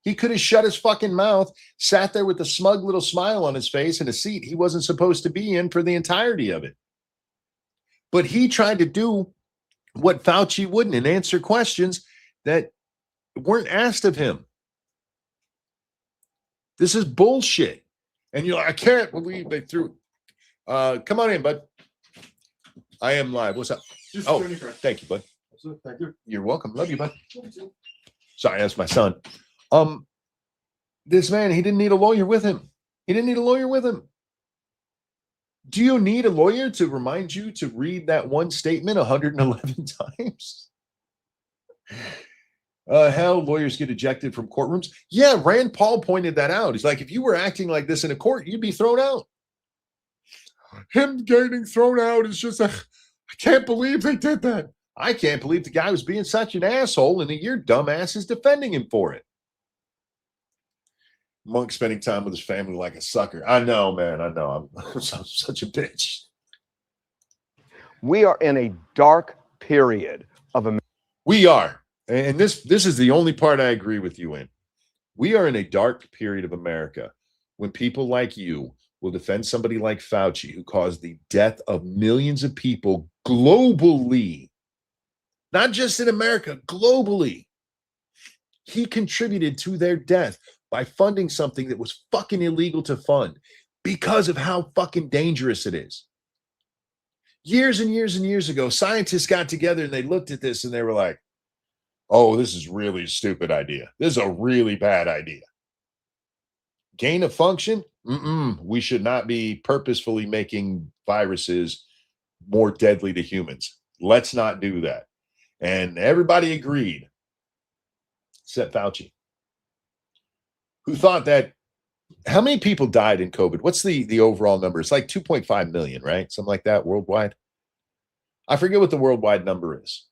[SPEAKER 1] He could have shut his fucking mouth, sat there with a smug little smile on his face in a seat he wasn't supposed to be in for the entirety of it. But he tried to do what Fauci wouldn't and answer questions that weren't asked of him. This is bullshit. And you're like, I can't believe they threw. Come on in, bud. I am live. What's up? Oh, thank you, bud.
[SPEAKER 6] Thank you.
[SPEAKER 1] You're welcome. Love you, bud. Sorry, that's my son. This man, he didn't need a lawyer with him. He didn't need a lawyer with him. Do you need a lawyer to remind you to read that one statement 111 times? Hell, lawyers get ejected from courtrooms. Yeah, Rand Paul pointed that out. He's like, if you were acting like this in a court, you'd be thrown out. Him getting thrown out is just, I can't believe they did that. I can't believe the guy was being such an asshole and your dumbass is defending him for it. Monk spending time with his family like a sucker. I know, man. I know. I'm such a bitch.
[SPEAKER 5] We are in a dark period of America.
[SPEAKER 1] We are. And this is the only part I agree with you in. We are in a dark period of America when people like you will defend somebody like Fauci, who caused the death of millions of people globally, not just in America, globally. He contributed to their death by funding something that was fucking illegal to fund because of how fucking dangerous it is. Years and years and years ago, scientists got together and they looked at this and they were like, oh, this is really a stupid idea. This is a really bad idea. Gain of function? We should not be purposefully making viruses more deadly to humans. Let's not do that. And everybody agreed, except Fauci, who thought that, how many people died in COVID? What's the overall number? It's like 2.5 million, right? Something like that worldwide. I forget what the worldwide number is.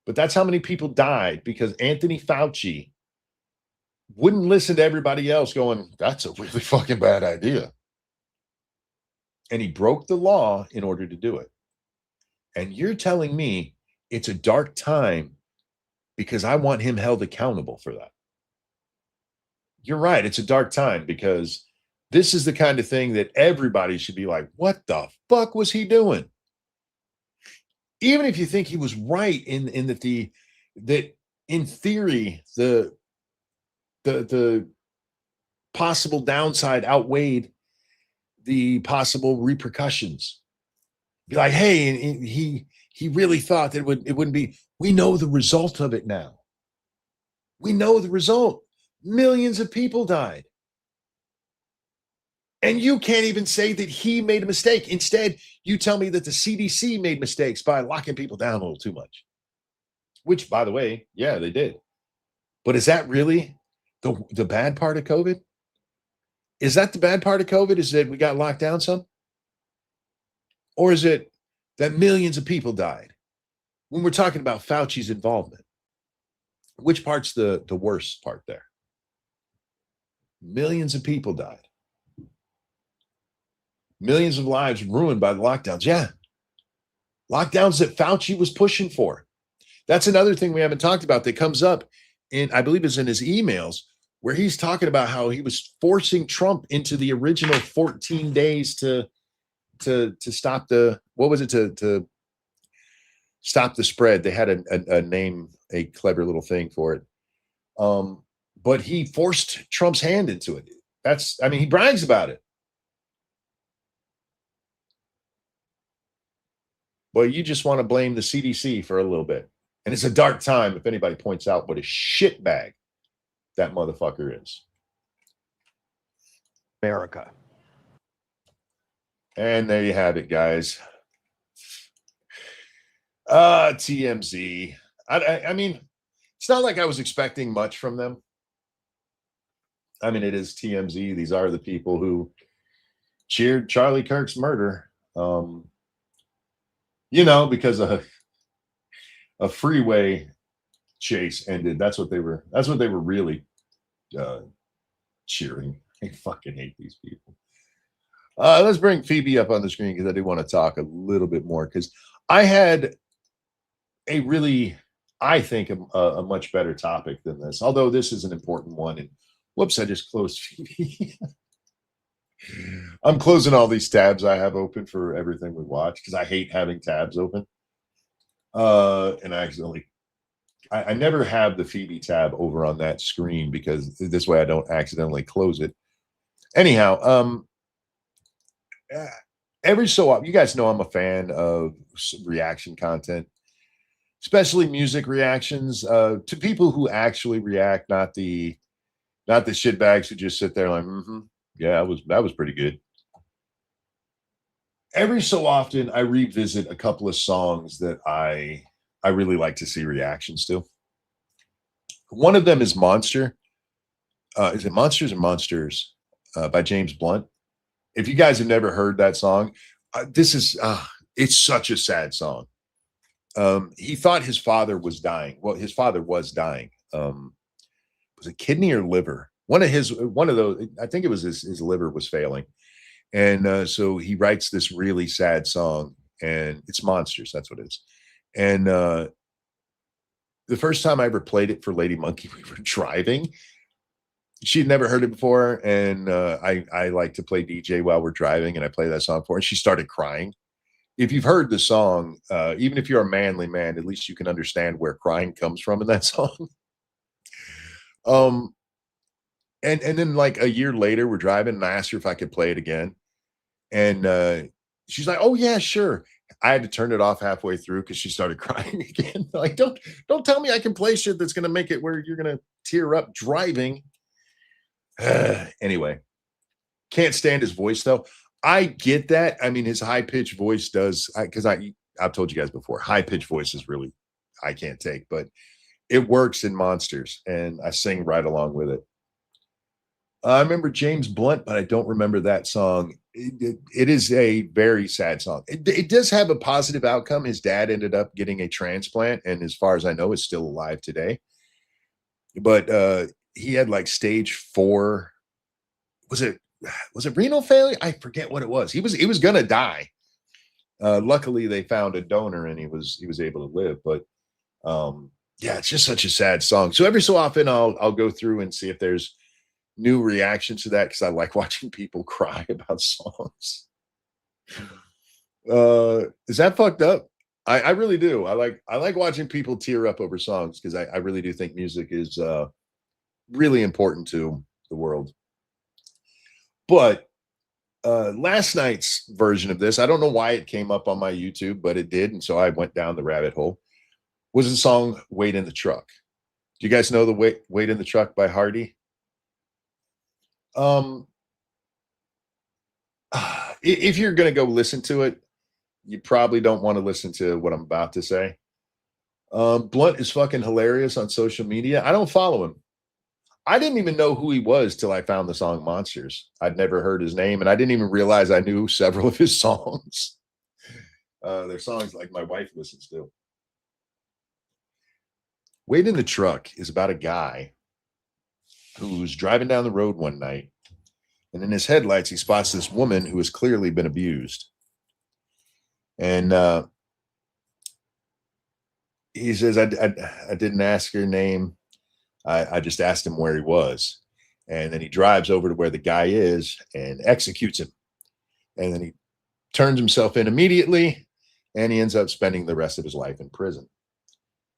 [SPEAKER 1] But that's how many people died because Anthony Fauci wouldn't listen to everybody else going, that's a really fucking bad idea. And he broke the law in order to do it. And you're telling me it's a dark time because I want him held accountable for that. You're right. It's a dark time because this is the kind of thing that everybody should be like, what the fuck was he doing? Even if you think he was right in that in theory, the possible downside outweighed the possible repercussions. Be like, hey, and he really thought that it wouldn't be. We know the result of it now. We know the result. Millions of people died. And you can't even say that he made a mistake. Instead, you tell me that the CDC made mistakes by locking people down a little too much. Which, by the way, yeah, they did. But is that really the bad part of COVID? Is that the bad part of COVID? Is that we got locked down some? Or is it that millions of people died? When we're talking about Fauci's involvement, which part's the worst part there? Millions of people died. Millions of lives ruined by the lockdowns. Yeah. Lockdowns that Fauci was pushing for. That's another thing we haven't talked about that comes up in, I believe it's in his emails, where he's talking about how he was forcing Trump into the original 14 days to stop the, what was it, to stop the spread. They had a name, a clever little thing for it. But he forced Trump's hand into it. He brags about it. But you just want to blame the CDC for a little bit. And it's a dark time if anybody points out what a shitbag that motherfucker is.
[SPEAKER 5] America.
[SPEAKER 1] And there you have it, guys. TMZ. I mean, it's not like I was expecting much from them. I mean, it is TMZ. These are the people who cheered Charlie Kirk's murder. Because a freeway chase ended. That's what they were really cheering. I fucking hate these people. Let's bring Phoebe up on the screen because I do want to talk a little bit more, because I had I think a much better topic than this, although this is an important one. And whoops, I just closed Phoebe. I'm closing all these tabs I have open for everything we watch because I hate having tabs open. And I never have the Phoebe tab over on that screen because this way I don't accidentally close it. Anyhow, every so often, you guys know I'm a fan of reaction content, especially music reactions, to people who actually react, not the shitbags who just sit there like, yeah, that was pretty good. Every so often, I revisit a couple of songs that I really like to see reactions to. One of them is Monster. Is it Monsters or Monsters by James Blunt? If you guys have never heard that song, it's such a sad song. He thought his father was dying. Well, his father was dying. Was it kidney or liver? One of those, I think it was his liver was failing. And so he writes this really sad song, and it's Monsters. That's what it is. And the first time I ever played it for Lady Monkey, we were driving. She'd never heard it before. And I like to play DJ while we're driving, and I play that song for her. And she started crying. If you've heard the song, even if you're a manly man, at least you can understand where crying comes from in that song. And then like a year later, we're driving, and I asked her if I could play it again. And she's like, "Oh yeah, sure." I had to turn it off halfway through because she started crying again. Like, don't tell me I can play shit that's gonna make it where you're gonna tear up driving. Anyway, can't stand his voice though. I get that. I mean, his high-pitched voice does, because I've told you guys before, high-pitched voice is really I can't take, but it works in Monsters, and I sing right along with it. I remember James Blunt, but I don't remember that song. It is a very sad song. It does have a positive outcome. His dad ended up getting a transplant, and as far as I know, is still alive today. But he had like stage 4. Was it renal failure? I forget what it was. He was gonna die. Luckily, they found a donor, and he was able to live. But yeah, it's just such a sad song. So every so often, I'll go through and see if there's new reactions to that, because I like watching people cry about songs. Is that fucked up? I really do. I like watching people tear up over songs, because I really do think music is really important to the world. But Last night's version of this, I don't know why it came up on my YouTube, but it did. And so I went down the rabbit hole, was the song Wait in the Truck. Do you guys know the Wait in the Truck by Hardy? If you're going to go listen to it, you probably don't want to listen to what I'm about to say. Blunt is fucking hilarious on social media. I don't follow him. I didn't even know who he was till I found the song Monsters. I'd never heard his name, and I didn't even realize I knew several of his songs. They're songs like my wife listens to. Wait in the Truck is about a guy who's driving down the road one night, and in his headlights, he spots this woman who has clearly been abused. And he says, I didn't ask her name. I just asked him where he was. And then he drives over to where the guy is and executes him. And then he turns himself in immediately, and he ends up spending the rest of his life in prison.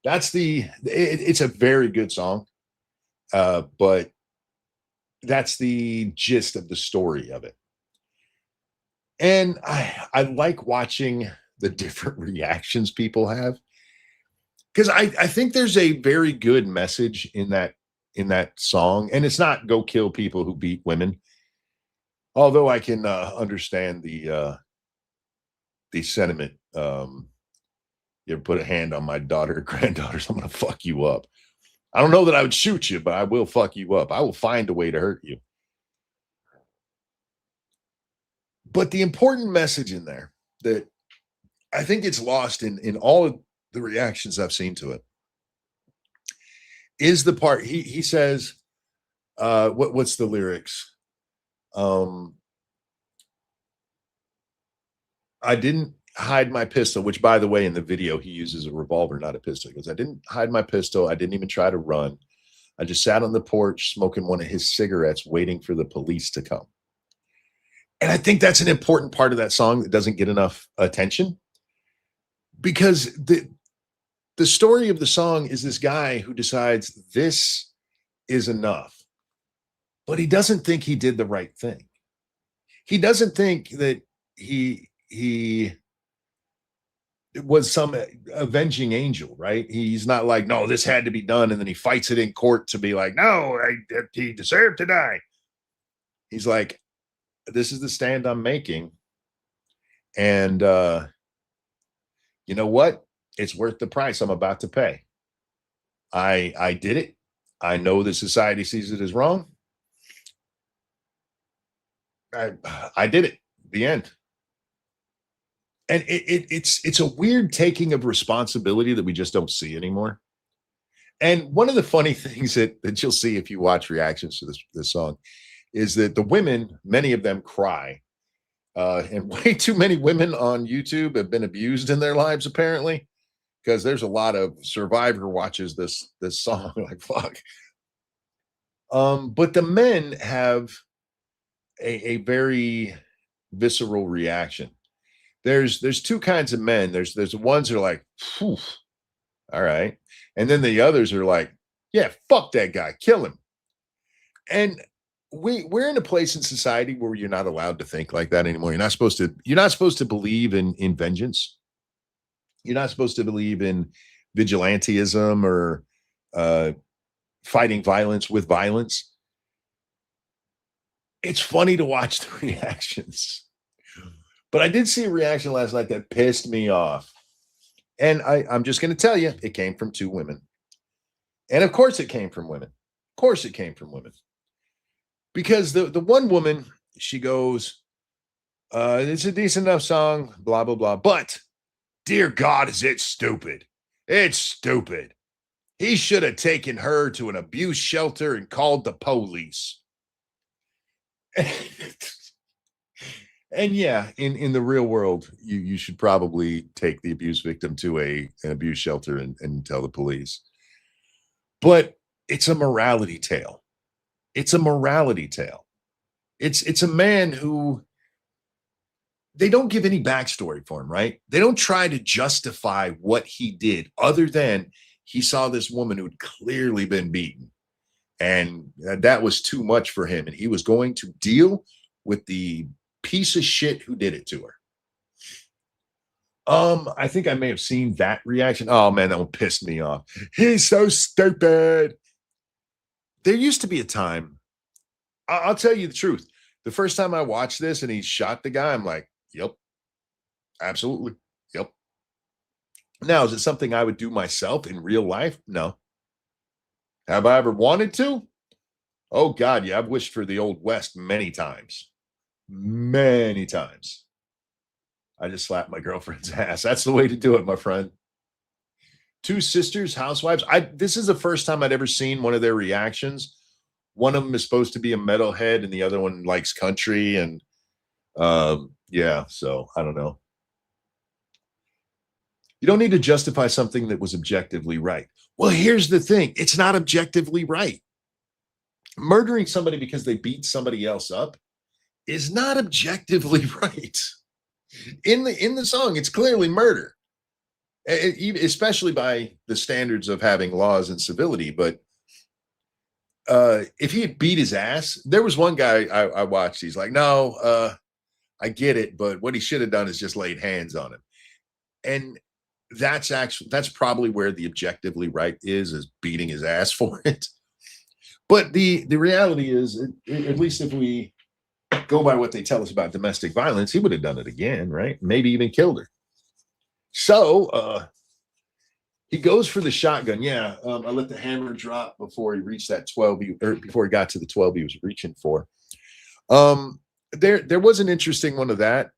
[SPEAKER 1] It's a very good song, but that's the gist of the story of it. And I like watching the different reactions people have, because I think there's a very good message in that song, and it's not go kill people who beat women. Although I can understand the sentiment. You ever put a hand on my daughter or granddaughters, I'm gonna fuck you up. I don't know that I would shoot you, but I will fuck you up. I will find a way to hurt you. But the important message in there that I think it's lost in all of the reactions I've seen to it is the part he says, what's the lyrics? I didn't hide my pistol, which, by the way, in the video, he uses a revolver, not a pistol. He goes, I didn't hide my pistol. I didn't even try to run. I just sat on the porch smoking one of his cigarettes, waiting for the police to come. And I think that's an important part of that song that doesn't get enough attention, because the story of the song is this guy who decides this is enough, but he doesn't think he did the right thing. He doesn't think that he was some avenging angel, right? He's not like, no, this had to be done. And then he fights it in court to be like, no, he deserved to die. He's like, this is the stand I'm making. And you know what? It's worth the price I'm about to pay. I did it. I know that society sees it as wrong. I did it. The end. And it's a weird taking of responsibility that we just don't see anymore. And one of the funny things that you'll see if you watch reactions to this song is that the women, many of them cry. And way too many women on YouTube have been abused in their lives, apparently, because there's a lot of Survivor watches this song like, fuck. But the men have a very visceral reaction. There's two kinds of men. There's the ones that are like, phew, all right. And then the others are like, yeah, fuck that guy, kill him. And we're in a place in society where you're not allowed to think like that anymore. You're not supposed to believe in vengeance. You're not supposed to believe in vigilantism or fighting violence with violence. It's funny to watch the reactions. But I did see a reaction last night that pissed me off. And I'm just going to tell you, it came from two women. And of course it came from women. Of course it came from women. Because the one woman, she goes, it's a decent enough song, blah, blah, blah. But, dear God, is it stupid? It's stupid. He should have taken her to an abuse shelter and called the police. And yeah, in the real world, you should probably take the abuse victim to an abuse shelter and tell the police. But it's a morality tale. It's a morality tale. It's a man who, they don't give any backstory for him, right? They don't try to justify what he did other than he saw this woman who'd clearly been beaten. And that was too much for him. And he was going to deal with the piece of shit who did it to her. I think I may have seen that reaction. Oh man, that one pissed me off. He's so stupid. There used to be a time. I'll tell you the truth. The first time I watched this and he shot the guy, I'm like, yep, absolutely. Yep. Now, is it something I would do myself in real life? No. Have I ever wanted to? Oh God, yeah. I've wished for the old West many times. Many times. I just slapped my girlfriend's ass. That's the way to do it, my friend. Two sisters, housewives. This is the first time I'd ever seen one of their reactions. One of them is supposed to be a metalhead and the other one likes country. And yeah, so I don't know. You don't need to justify something that was objectively right. Well, here's the thing. It's not objectively right. Murdering somebody because they beat somebody else up is not objectively right. In the song, it's clearly murder, especially by the standards of having laws and civility. But if he had beat his ass, there was one guy I watched. He's like, no, I get it, but what he should have done is just laid hands on him. And that's probably where the objectively right is beating his ass for it. But the reality is, at least if we go by what they tell us about domestic violence, he would have done it again, right? Maybe even killed her. So he goes for the shotgun. Yeah, I let the hammer drop before he reached that 12, or before he got to the 12 he was reaching for. There was an interesting one of that.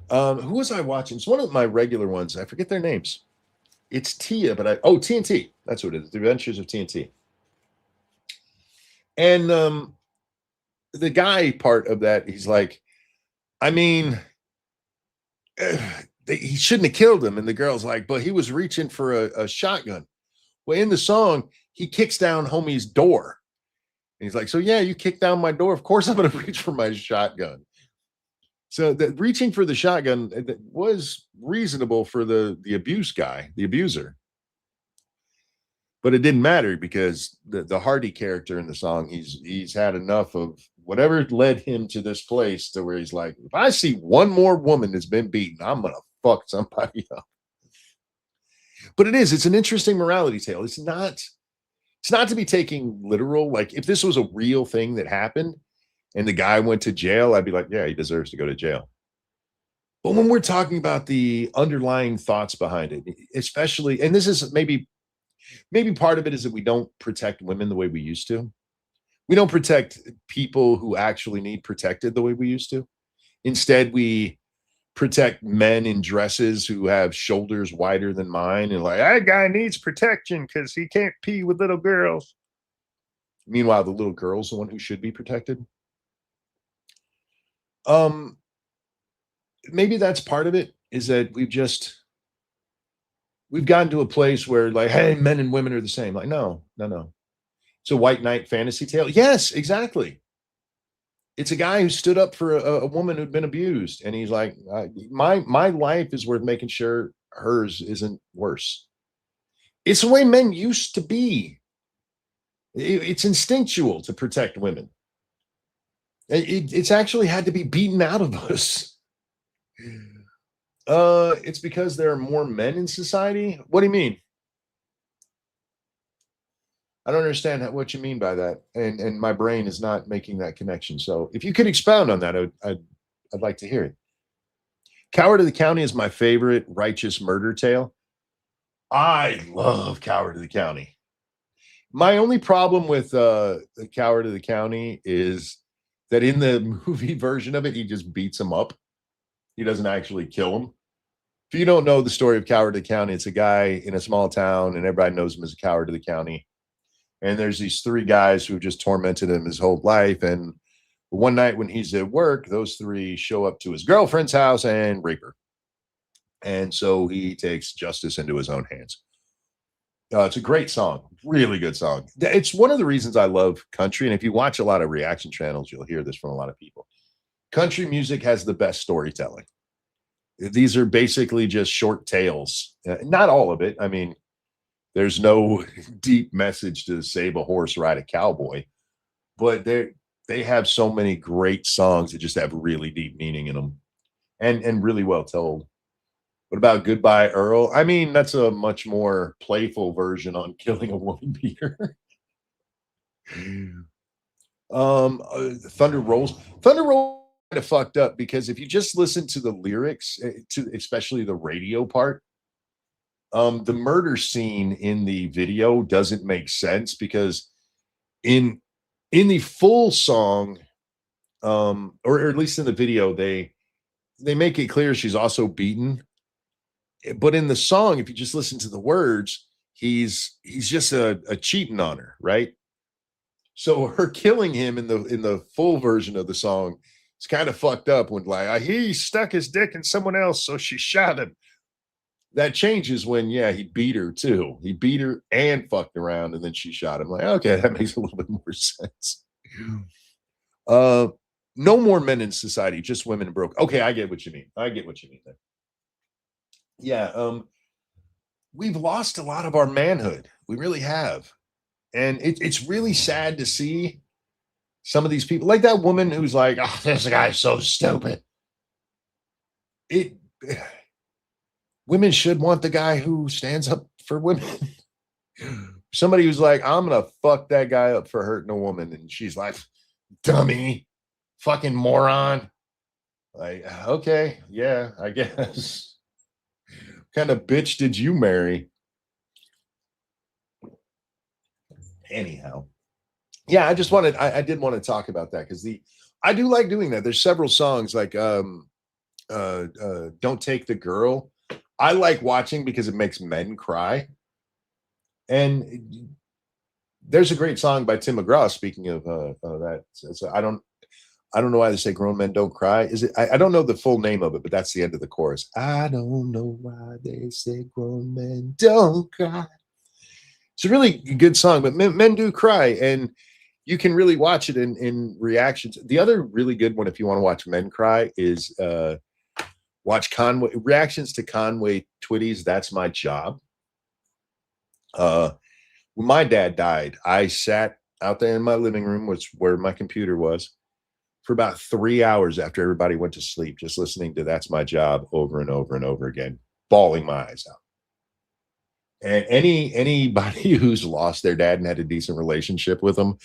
[SPEAKER 1] Who was I watching? It's one of my regular ones. I forget their names. It's Tia, but TNT. That's what it is. The Adventures of TNT. And the guy part of that, he's like, I mean, he shouldn't have killed him. And the girl's like, but he was reaching for a shotgun. Well, in the song, he kicks down homie's door. And he's like, so yeah, you kicked down my door. Of course I'm going to reach for my shotgun. So the reaching for the shotgun was reasonable for the abuse guy, the abuser. But it didn't matter because the Hardy character in the song, he's had enough of whatever led him to this place to where he's like, if I see one more woman that's been beaten, I'm going to fuck somebody up. But it's an interesting morality tale. It's not to be taken literal. Like if this was a real thing that happened and the guy went to jail, I'd be like, yeah, he deserves to go to jail. But when we're talking about the underlying thoughts behind it, especially, and this is maybe part of it is that we don't protect women the way we used to. We don't protect people who actually need protected the way we used to. Instead, we protect men in dresses who have shoulders wider than mine and like, that guy needs protection because he can't pee with little girls. Meanwhile, the little girl's the one who should be protected. Maybe that's part of it, is that we've gotten to a place where like, hey, men and women are the same. Like, no. It's a white knight fantasy tale. Yes, exactly. It's a guy who stood up for a woman who'd been abused. And he's like, my life is worth making sure hers isn't worse. It's the way men used to be. It's instinctual to protect women. It's actually had to be beaten out of us. It's because there are more men in society. What do you mean? I don't understand what you mean by that, and my brain is not making that connection. So, if you could expound on that, I'd like to hear it. Coward of the County is my favorite righteous murder tale. I love Coward of the County. My only problem with the Coward of the County is that in the movie version of it, he just beats him up. He doesn't actually kill him. If you don't know the story of Coward of the County, it's a guy in a small town and everybody knows him as a Coward of the County. And there's these three guys who just tormented him his whole life. And one night when he's at work, those three show up to his girlfriend's house and rape her. And so he takes justice into his own hands. It's a great song, really good song. It's one of the reasons I love country. And if you watch a lot of reaction channels, you'll hear this from a lot of people. Country music has the best storytelling. These are basically just short tales. Not all of it. I mean, there's no deep message to save a horse, ride a cowboy. but they have so many great songs that just have really deep meaning in them, and really well told. What about Goodbye Earl? I mean, that's a much more playful version on killing a woman beater. Thunder Rolls. Thunder Rolls kind of fucked up because if you just listen to the lyrics, to especially the radio part, the murder scene in the video doesn't make sense because in the full song, or at least in the video, they make it clear she's also beaten. But in the song, if you just listen to the words, he's just a cheating on her, right? So her killing him in the full version of the song is kind of fucked up when like he stuck his dick in someone else, so she shot him. That changes when he beat her too. He beat her and fucked around, and then she shot him. Like, okay, that makes a little bit more sense. Uh no more men in society, just women broke. Okay, I get what you mean. I get what you mean there. Yeah, we've lost a lot of our manhood. We really have. And it's really sad to see some of these people, like that woman who's like, oh, this guy's so stupid. It women should want the guy who stands up for women. Somebody who's like, I'm gonna fuck that guy up for hurting a woman, and she's like, dummy, fucking moron. Like, okay, yeah, I guess. What kind of bitch did you marry? Anyhow, yeah, I did want to talk about that because I do like doing that. There's several songs like Don't Take the Girl. I like watching because it makes men cry. And there's a great song by Tim McGraw. Speaking of that, so I don't know why they say grown men don't cry. Is it? I don't know the full name of it, but that's the end of the chorus. I don't know why they say grown men don't cry. It's a really good song, but men do cry, and you can really watch it in reactions. The other really good one, if you want to watch men cry, is watch Conway reactions to Conway Twitty's "That's My Job." When my dad died, I sat out there in my living room, which where my computer was, for about 3 hours after everybody went to sleep, just listening to "That's My Job" over and over and over again, bawling my eyes out. And anybody who's lost their dad and had a decent relationship with them,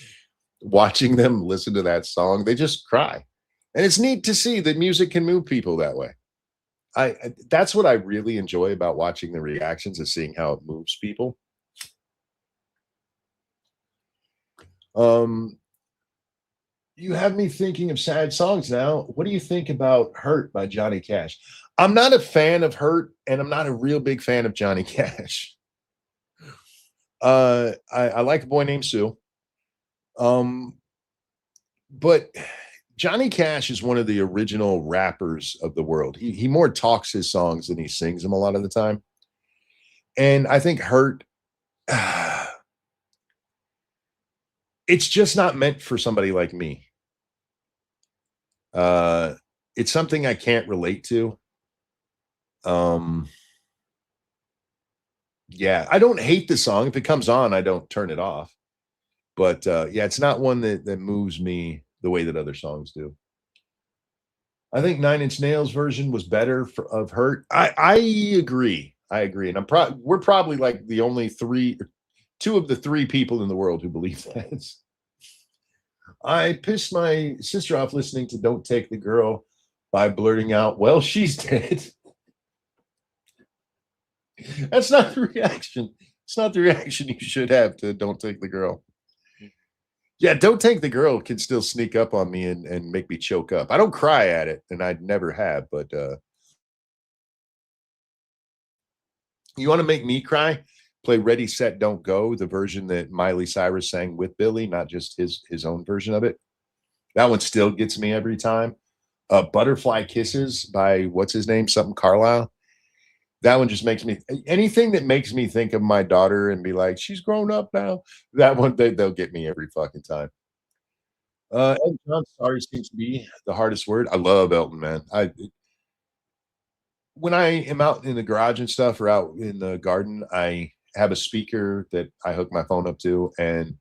[SPEAKER 1] watching them listen to that song, they just cry. And it's neat to see that music can move people that way. That's what I really enjoy about watching the reactions, is seeing how it moves people. You have me thinking of sad songs now. What do you think about "Hurt" by Johnny Cash? I'm not a fan of "Hurt," and I'm not a real big fan of Johnny Cash. I like "A Boy Named Sue." But Johnny Cash is one of the original rappers of the world. He more talks his songs than he sings them a lot of the time. And I think "Hurt," it's just not meant for somebody like me. It's something I can't relate to. Yeah, I don't hate the song. If it comes on, I don't turn it off. But yeah, it's not one that moves me the way that other songs do. I think Nine Inch Nails version was better of "Hurt." I agree. I agree, and we're probably like the only two of the three people in the world who believe that. I pissed my sister off listening to "Don't Take the Girl" by blurting out, "Well, she's dead." That's not the reaction. It's not the reaction you should have to "Don't Take the Girl." Yeah, "Don't Take the Girl" can still sneak up on me and make me choke up. I don't cry at it, and I'd never have, but you want to make me cry? Play "Ready, Set, Don't Go," the version that Miley Cyrus sang with Billy, not just his own version of it. That one still gets me every time. "Butterfly Kisses" by what's his name? Something Carlisle. That one just makes me, anything that makes me think of my daughter and be like, she's grown up now. That one, they'll get me every fucking time. Elton John, "Sorry" seems to be the hardest word. I love Elton, man. When I am out in the garage and stuff, or out in the garden, I have a speaker that I hook my phone up to, and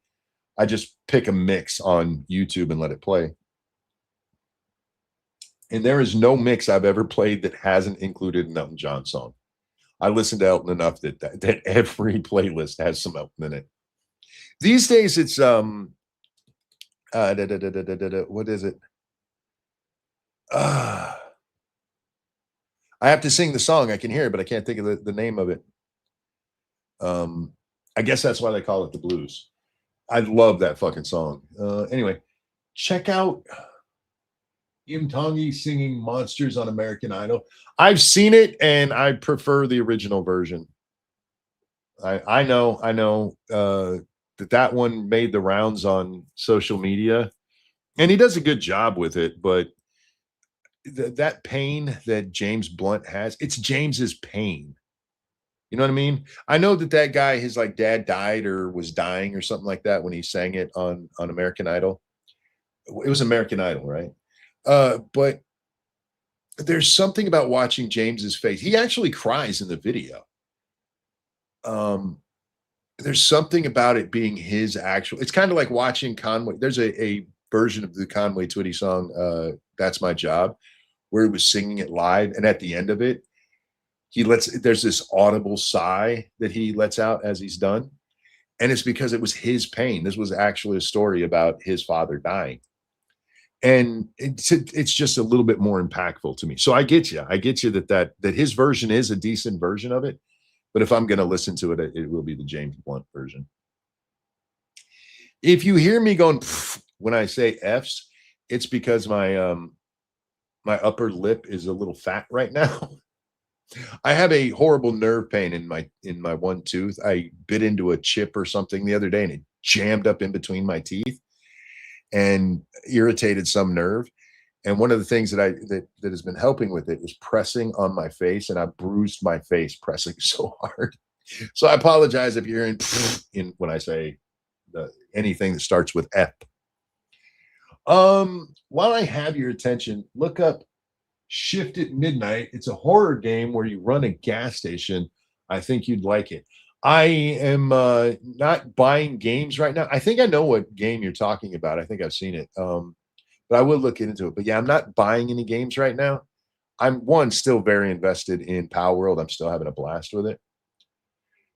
[SPEAKER 1] I just pick a mix on YouTube and let it play. And there is no mix I've ever played that hasn't included an Elton John song. I listen to Elton enough that every playlist has some Elton in it. These days it's what is it? I have to sing the song. I can hear it, but I can't think of the name of it. I guess that's why they call it the blues. I love that fucking song. Anyway, check out Im Tongi singing Monsters on American Idol. I've seen it and I prefer the original version. I know that one made the rounds on social media and he does a good job with it, but that pain that James Blunt has, it's James's pain. You know what I mean? I know that guy, his like dad died or was dying or something like that when he sang it on American Idol. It was American Idol, right? But there's something about watching James's face. He actually cries in the video. There's something about it being his actual. It's kind of like watching Conway. There's a version of the Conway Twitty song, "That's My Job," where he was singing it live, and at the end of it, there's this audible sigh that he lets out as he's done, and it's because it was his pain. This was actually a story about his father dying. And it's just a little bit more impactful to me. So I get you that his version is a decent version of it. But if I'm going to listen to it, it will be the James Blunt version. If you hear me going when I say F's, it's because my my upper lip is a little fat right now. I have a horrible nerve pain in my one tooth. I bit into a chip or something the other day and it jammed up in between my teeth and irritated some nerve. And one of the things that has been helping with it is pressing on my face, and I bruised my face pressing so hard. So I apologize if you're in when I say anything that starts with F. While I have your attention, look up Shift at Midnight. It's a horror game where you run a gas station. I think you'd like it. I am not buying games right now. I think I know what game you're talking about. I think I've seen it. But I will look into it. But yeah, I'm not buying any games right now. I'm still very invested in Power World. I'm still having a blast with it.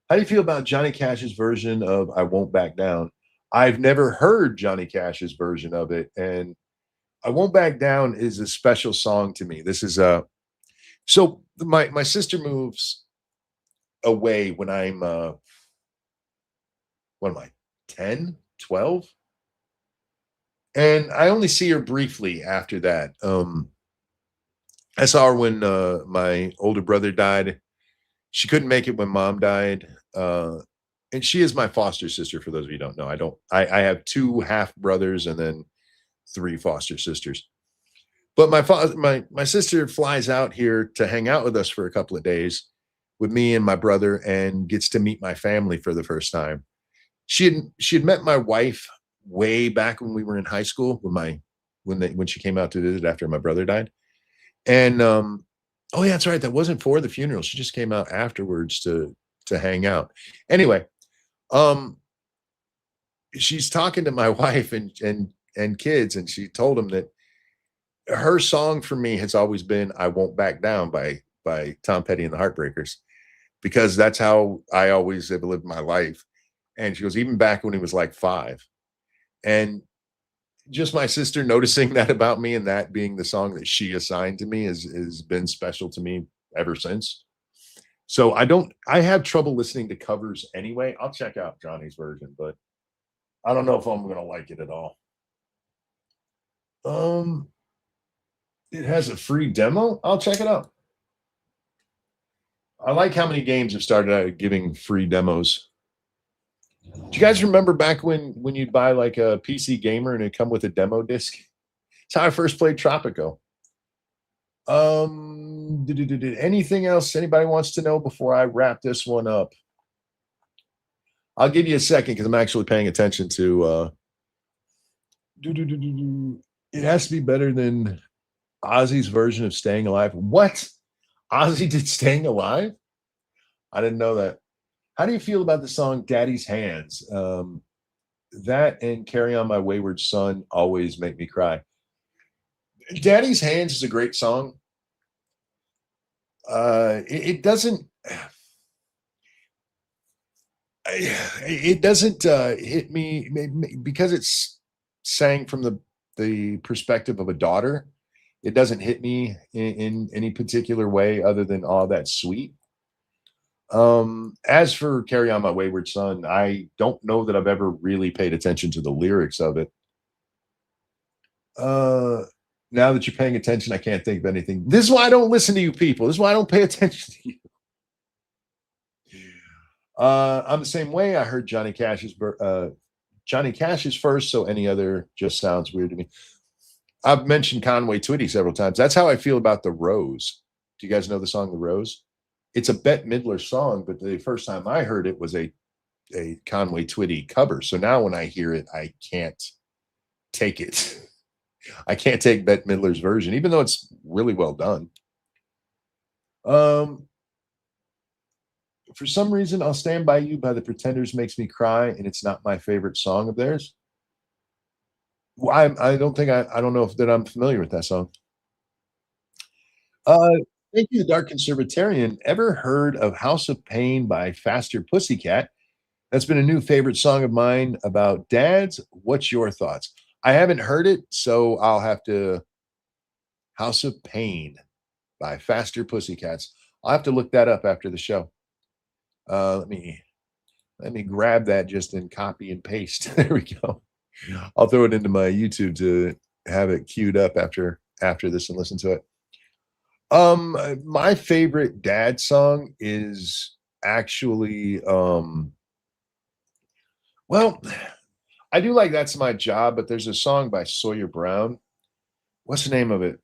[SPEAKER 1] How do you feel about Johnny Cash's version of I Won't Back Down? I've never heard Johnny Cash's version of it. And I Won't Back Down is a special song to me. This is so my sister moves away when I'm what am I, 10, 12? And I only see her briefly after that. I saw her when my older brother died. She couldn't make it when mom died. And she is my foster sister, for those of you who don't know. I have 2 half brothers and then 3 foster sisters. But my sister flies out here to hang out with us for a couple of days with me and my brother and gets to meet my family for the first time. She had met my wife way back when we were in high school when she came out to visit after my brother died. And oh yeah, that's right. That wasn't for the funeral. She just came out afterwards to hang out. Anyway, she's talking to my wife and kids, and she told them that her song for me has always been I Won't Back Down by Tom Petty and the Heartbreakers, because that's how I always have lived my life. And she goes, even back when he was like 5. And just my sister noticing that about me and that being the song that she assigned to me has been special to me ever since. So I have trouble listening to covers anyway. I'll check out Johnny's version, but I don't know if I'm going to like it at all. It has a free demo. I'll check it out. I like how many games have started out giving free demos. Do you guys remember back when you'd buy like a PC Gamer and it'd come with a demo disc? That's how I first played Tropico. Anything else anybody wants to know before I wrap this one up? I'll give you a second because I'm actually paying attention to it has to be better than Ozzy's version of Staying Alive. What? Ozzy did Staying Alive? I didn't know that. How do you feel about the song Daddy's Hands? That and Carry On My Wayward Son always make me cry. Daddy's Hands is a great song. It doesn't hit me because it's sang from the perspective of a daughter. It doesn't hit me in any particular way other than, oh, that's sweet. As for Carry On My Wayward Son, I don't know that I've ever really paid attention to the lyrics of it. Now that you're paying attention, I can't think of anything. This is why I don't listen to you people. This is why I don't pay attention to you. I'm the same way. I heard Johnny Cash's first, so any other just sounds weird to me. I've mentioned Conway Twitty several times. That's how I feel about The Rose. Do you guys know the song The Rose? It's a Bette Midler song, but the first time I heard it was a Conway Twitty cover. So now when I hear it, I can't take it. I can't take Bette Midler's version, even though it's really well done. For some reason, I'll Stand By You by the Pretenders makes me cry, and it's not my favorite song of theirs. Well, I don't know if that I'm familiar with that song. Thank you, Dark Conservatarian. Ever heard of House of Pain by Faster Pussycat? That's been a new favorite song of mine about dads. What's your thoughts? I haven't heard it, so I'll have to. House of Pain by Faster Pussycats. I'll have to look that up after the show. Let me grab that just in copy and paste. There we go. I'll throw it into my YouTube to have it queued up after this and listen to it. My favorite dad song is actually well, I do like That's My Job, but there's a song by Sawyer Brown. What's the name of it?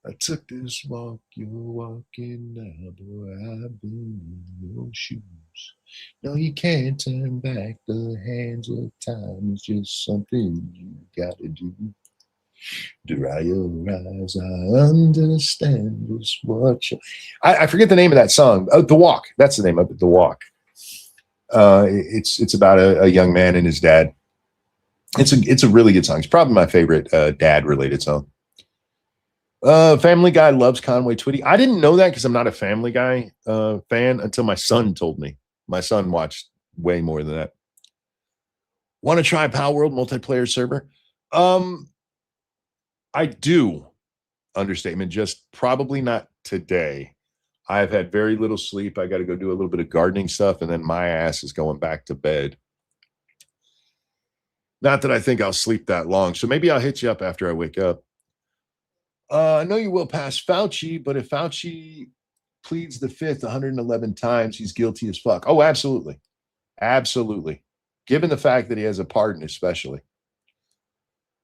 [SPEAKER 1] I took this walk you're walking now, boy, I've been in your shoes. No, you can't turn back the hands of time. It's just something you gotta do. Dry your eyes, I understand just what you... I forget the name of that song. Oh, The Walk. That's the name of it, The Walk. It's about a young man and his dad. It's a really good song. It's probably my favorite dad-related song. Family Guy loves Conway Twitty. I didn't know that because I'm not a Family Guy fan until my son told me. My son watched way more than that. Want to try Power World multiplayer server? I do. Understatement. Just probably not today. I've had very little sleep. I got to go do a little bit of gardening stuff, and then my ass is going back to bed. Not that I think I'll sleep that long. So maybe I'll hit you up after I wake up. I know you will pass Fauci, but if Fauci pleads the fifth 111 times, he's guilty as fuck. Oh, absolutely. Absolutely. Given the fact that he has a pardon, especially.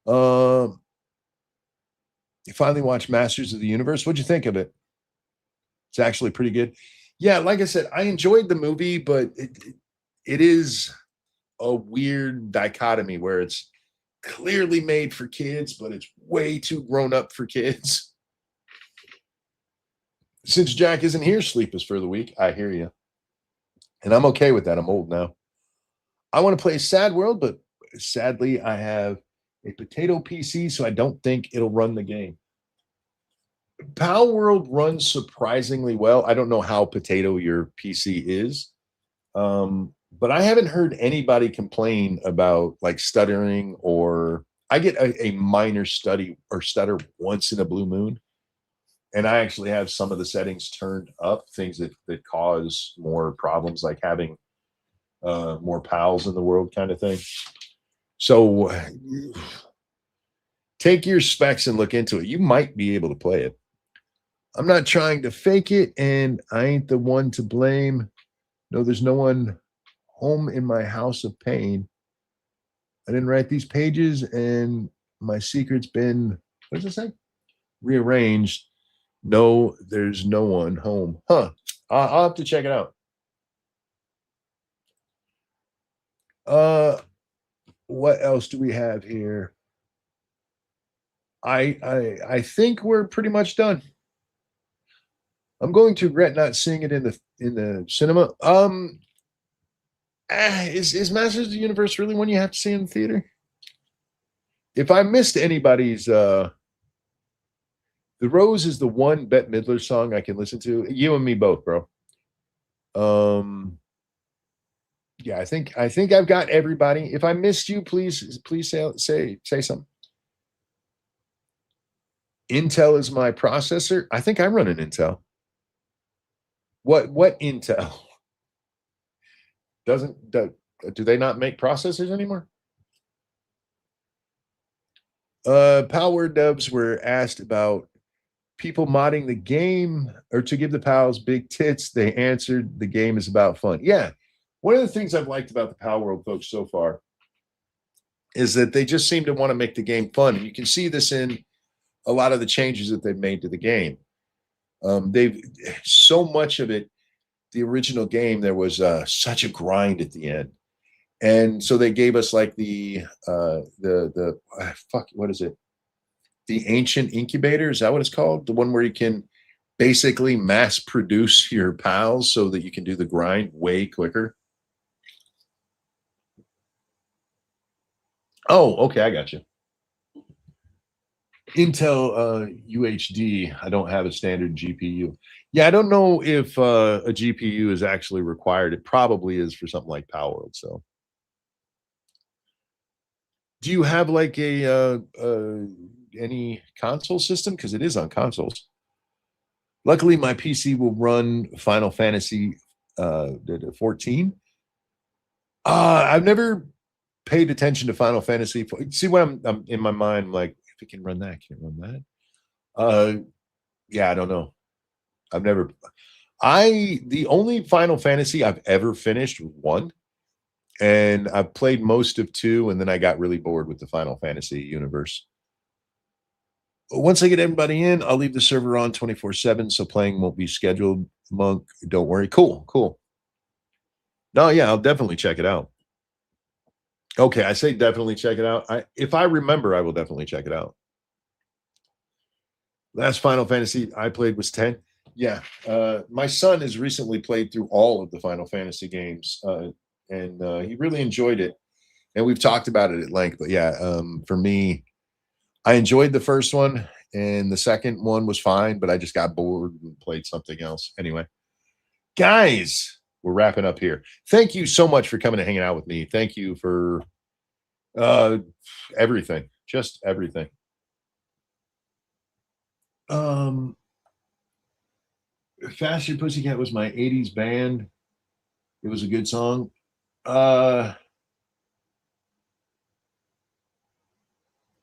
[SPEAKER 1] You finally watched Masters of the Universe. What'd you think of it? It's actually pretty good. Yeah, like I said, I enjoyed the movie, but it is a weird dichotomy where it's clearly made for kids, but it's way too grown up for kids. Since Jack isn't here, sleep is for the week. I hear you. And I'm okay with that. I'm old now. I want to play Sad World, but sadly, I have a potato PC, so I don't think it'll run the game. Power World runs surprisingly well. I don't know how potato your PC is. But I haven't heard anybody complain about like stuttering, or I get a minor stutter once in a blue moon. And I actually have some of the settings turned up, things that cause more problems, like having more pals in the world kind of thing. So take your specs and look into it. You might be able to play it. I'm not trying to fake it, and I ain't the one to blame. No, there's no one home in my house of pain. I didn't write these pages, and my secret's been, what does it say? Rearranged. No, there's no one home. Huh. I'll have to check it out. What else do we have here? I think we're pretty much done. I'm going to regret not seeing it in the cinema. Is Masters of the Universe really one you have to see in the theater? If I missed anybody's, The Rose is the one Bette Midler song I can listen to. You and me both, bro. Yeah, I think I've got everybody. If I missed you, please say something. Intel is my processor. I think I run an Intel. What Intel? Do they not make processors anymore? Power Dubs were asked about people modding the game or to give the pals big tits. They answered the game is about fun. Yeah. One of the things I've liked about the Power World folks so far is that they just seem to want to make the game fun. And you can see this in a lot of the changes that they've made to the game. They've so much of it, the original game, there was such a grind at the end. And so they gave us like the what is it? The ancient incubator, is that what it's called? The one where you can basically mass produce your pals so that you can do the grind way quicker. Oh, okay, I got you. Intel UHD, I don't have a standard GPU. Yeah, I don't know if a GPU is actually required. It probably is for something like Power World. So, do you have like a any console system? Because it is on consoles. Luckily, my PC will run Final Fantasy 14. I've never paid attention to Final Fantasy. See, when I'm in my mind, I'm like, if it can run that, can it run that? Yeah, I don't know. The only Final Fantasy I've ever finished was 1. And I've played most of 2, and then I got really bored with the Final Fantasy universe. Once I get everybody in, I'll leave the server on 24/7, so playing won't be scheduled. Monk, don't worry. Cool. No, yeah, I'll definitely check it out. Okay, I say definitely check it out. If I remember, I will definitely check it out. Last Final Fantasy I played was 10. Yeah, my son has recently played through all of the Final Fantasy games, and he really enjoyed it. And we've talked about it at length. But yeah, for me, I enjoyed the first one, and the second one was fine, but I just got bored and played something else. Anyway, guys, we're wrapping up here. Thank you so much for coming and hanging out with me. Thank you for everything, just everything. Faster Pussycat was my 80s band. It was a good song. I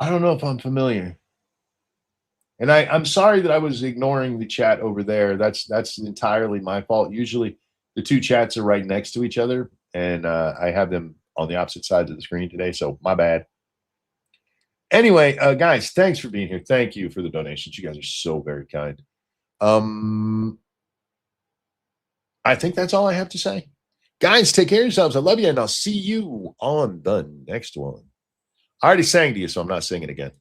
[SPEAKER 1] don't know if I'm familiar. And I'm sorry that I was ignoring the chat over there. That's entirely my fault. Usually the two chats are right next to each other, and I have them on the opposite sides of the screen today, so my bad. Anyway, guys, thanks for being here. Thank you for the donations. You guys are so very kind. I think that's all I have to say. Guys, take care of yourselves. I love you, and I'll see you on the next one. I already sang to you, so I'm not singing again.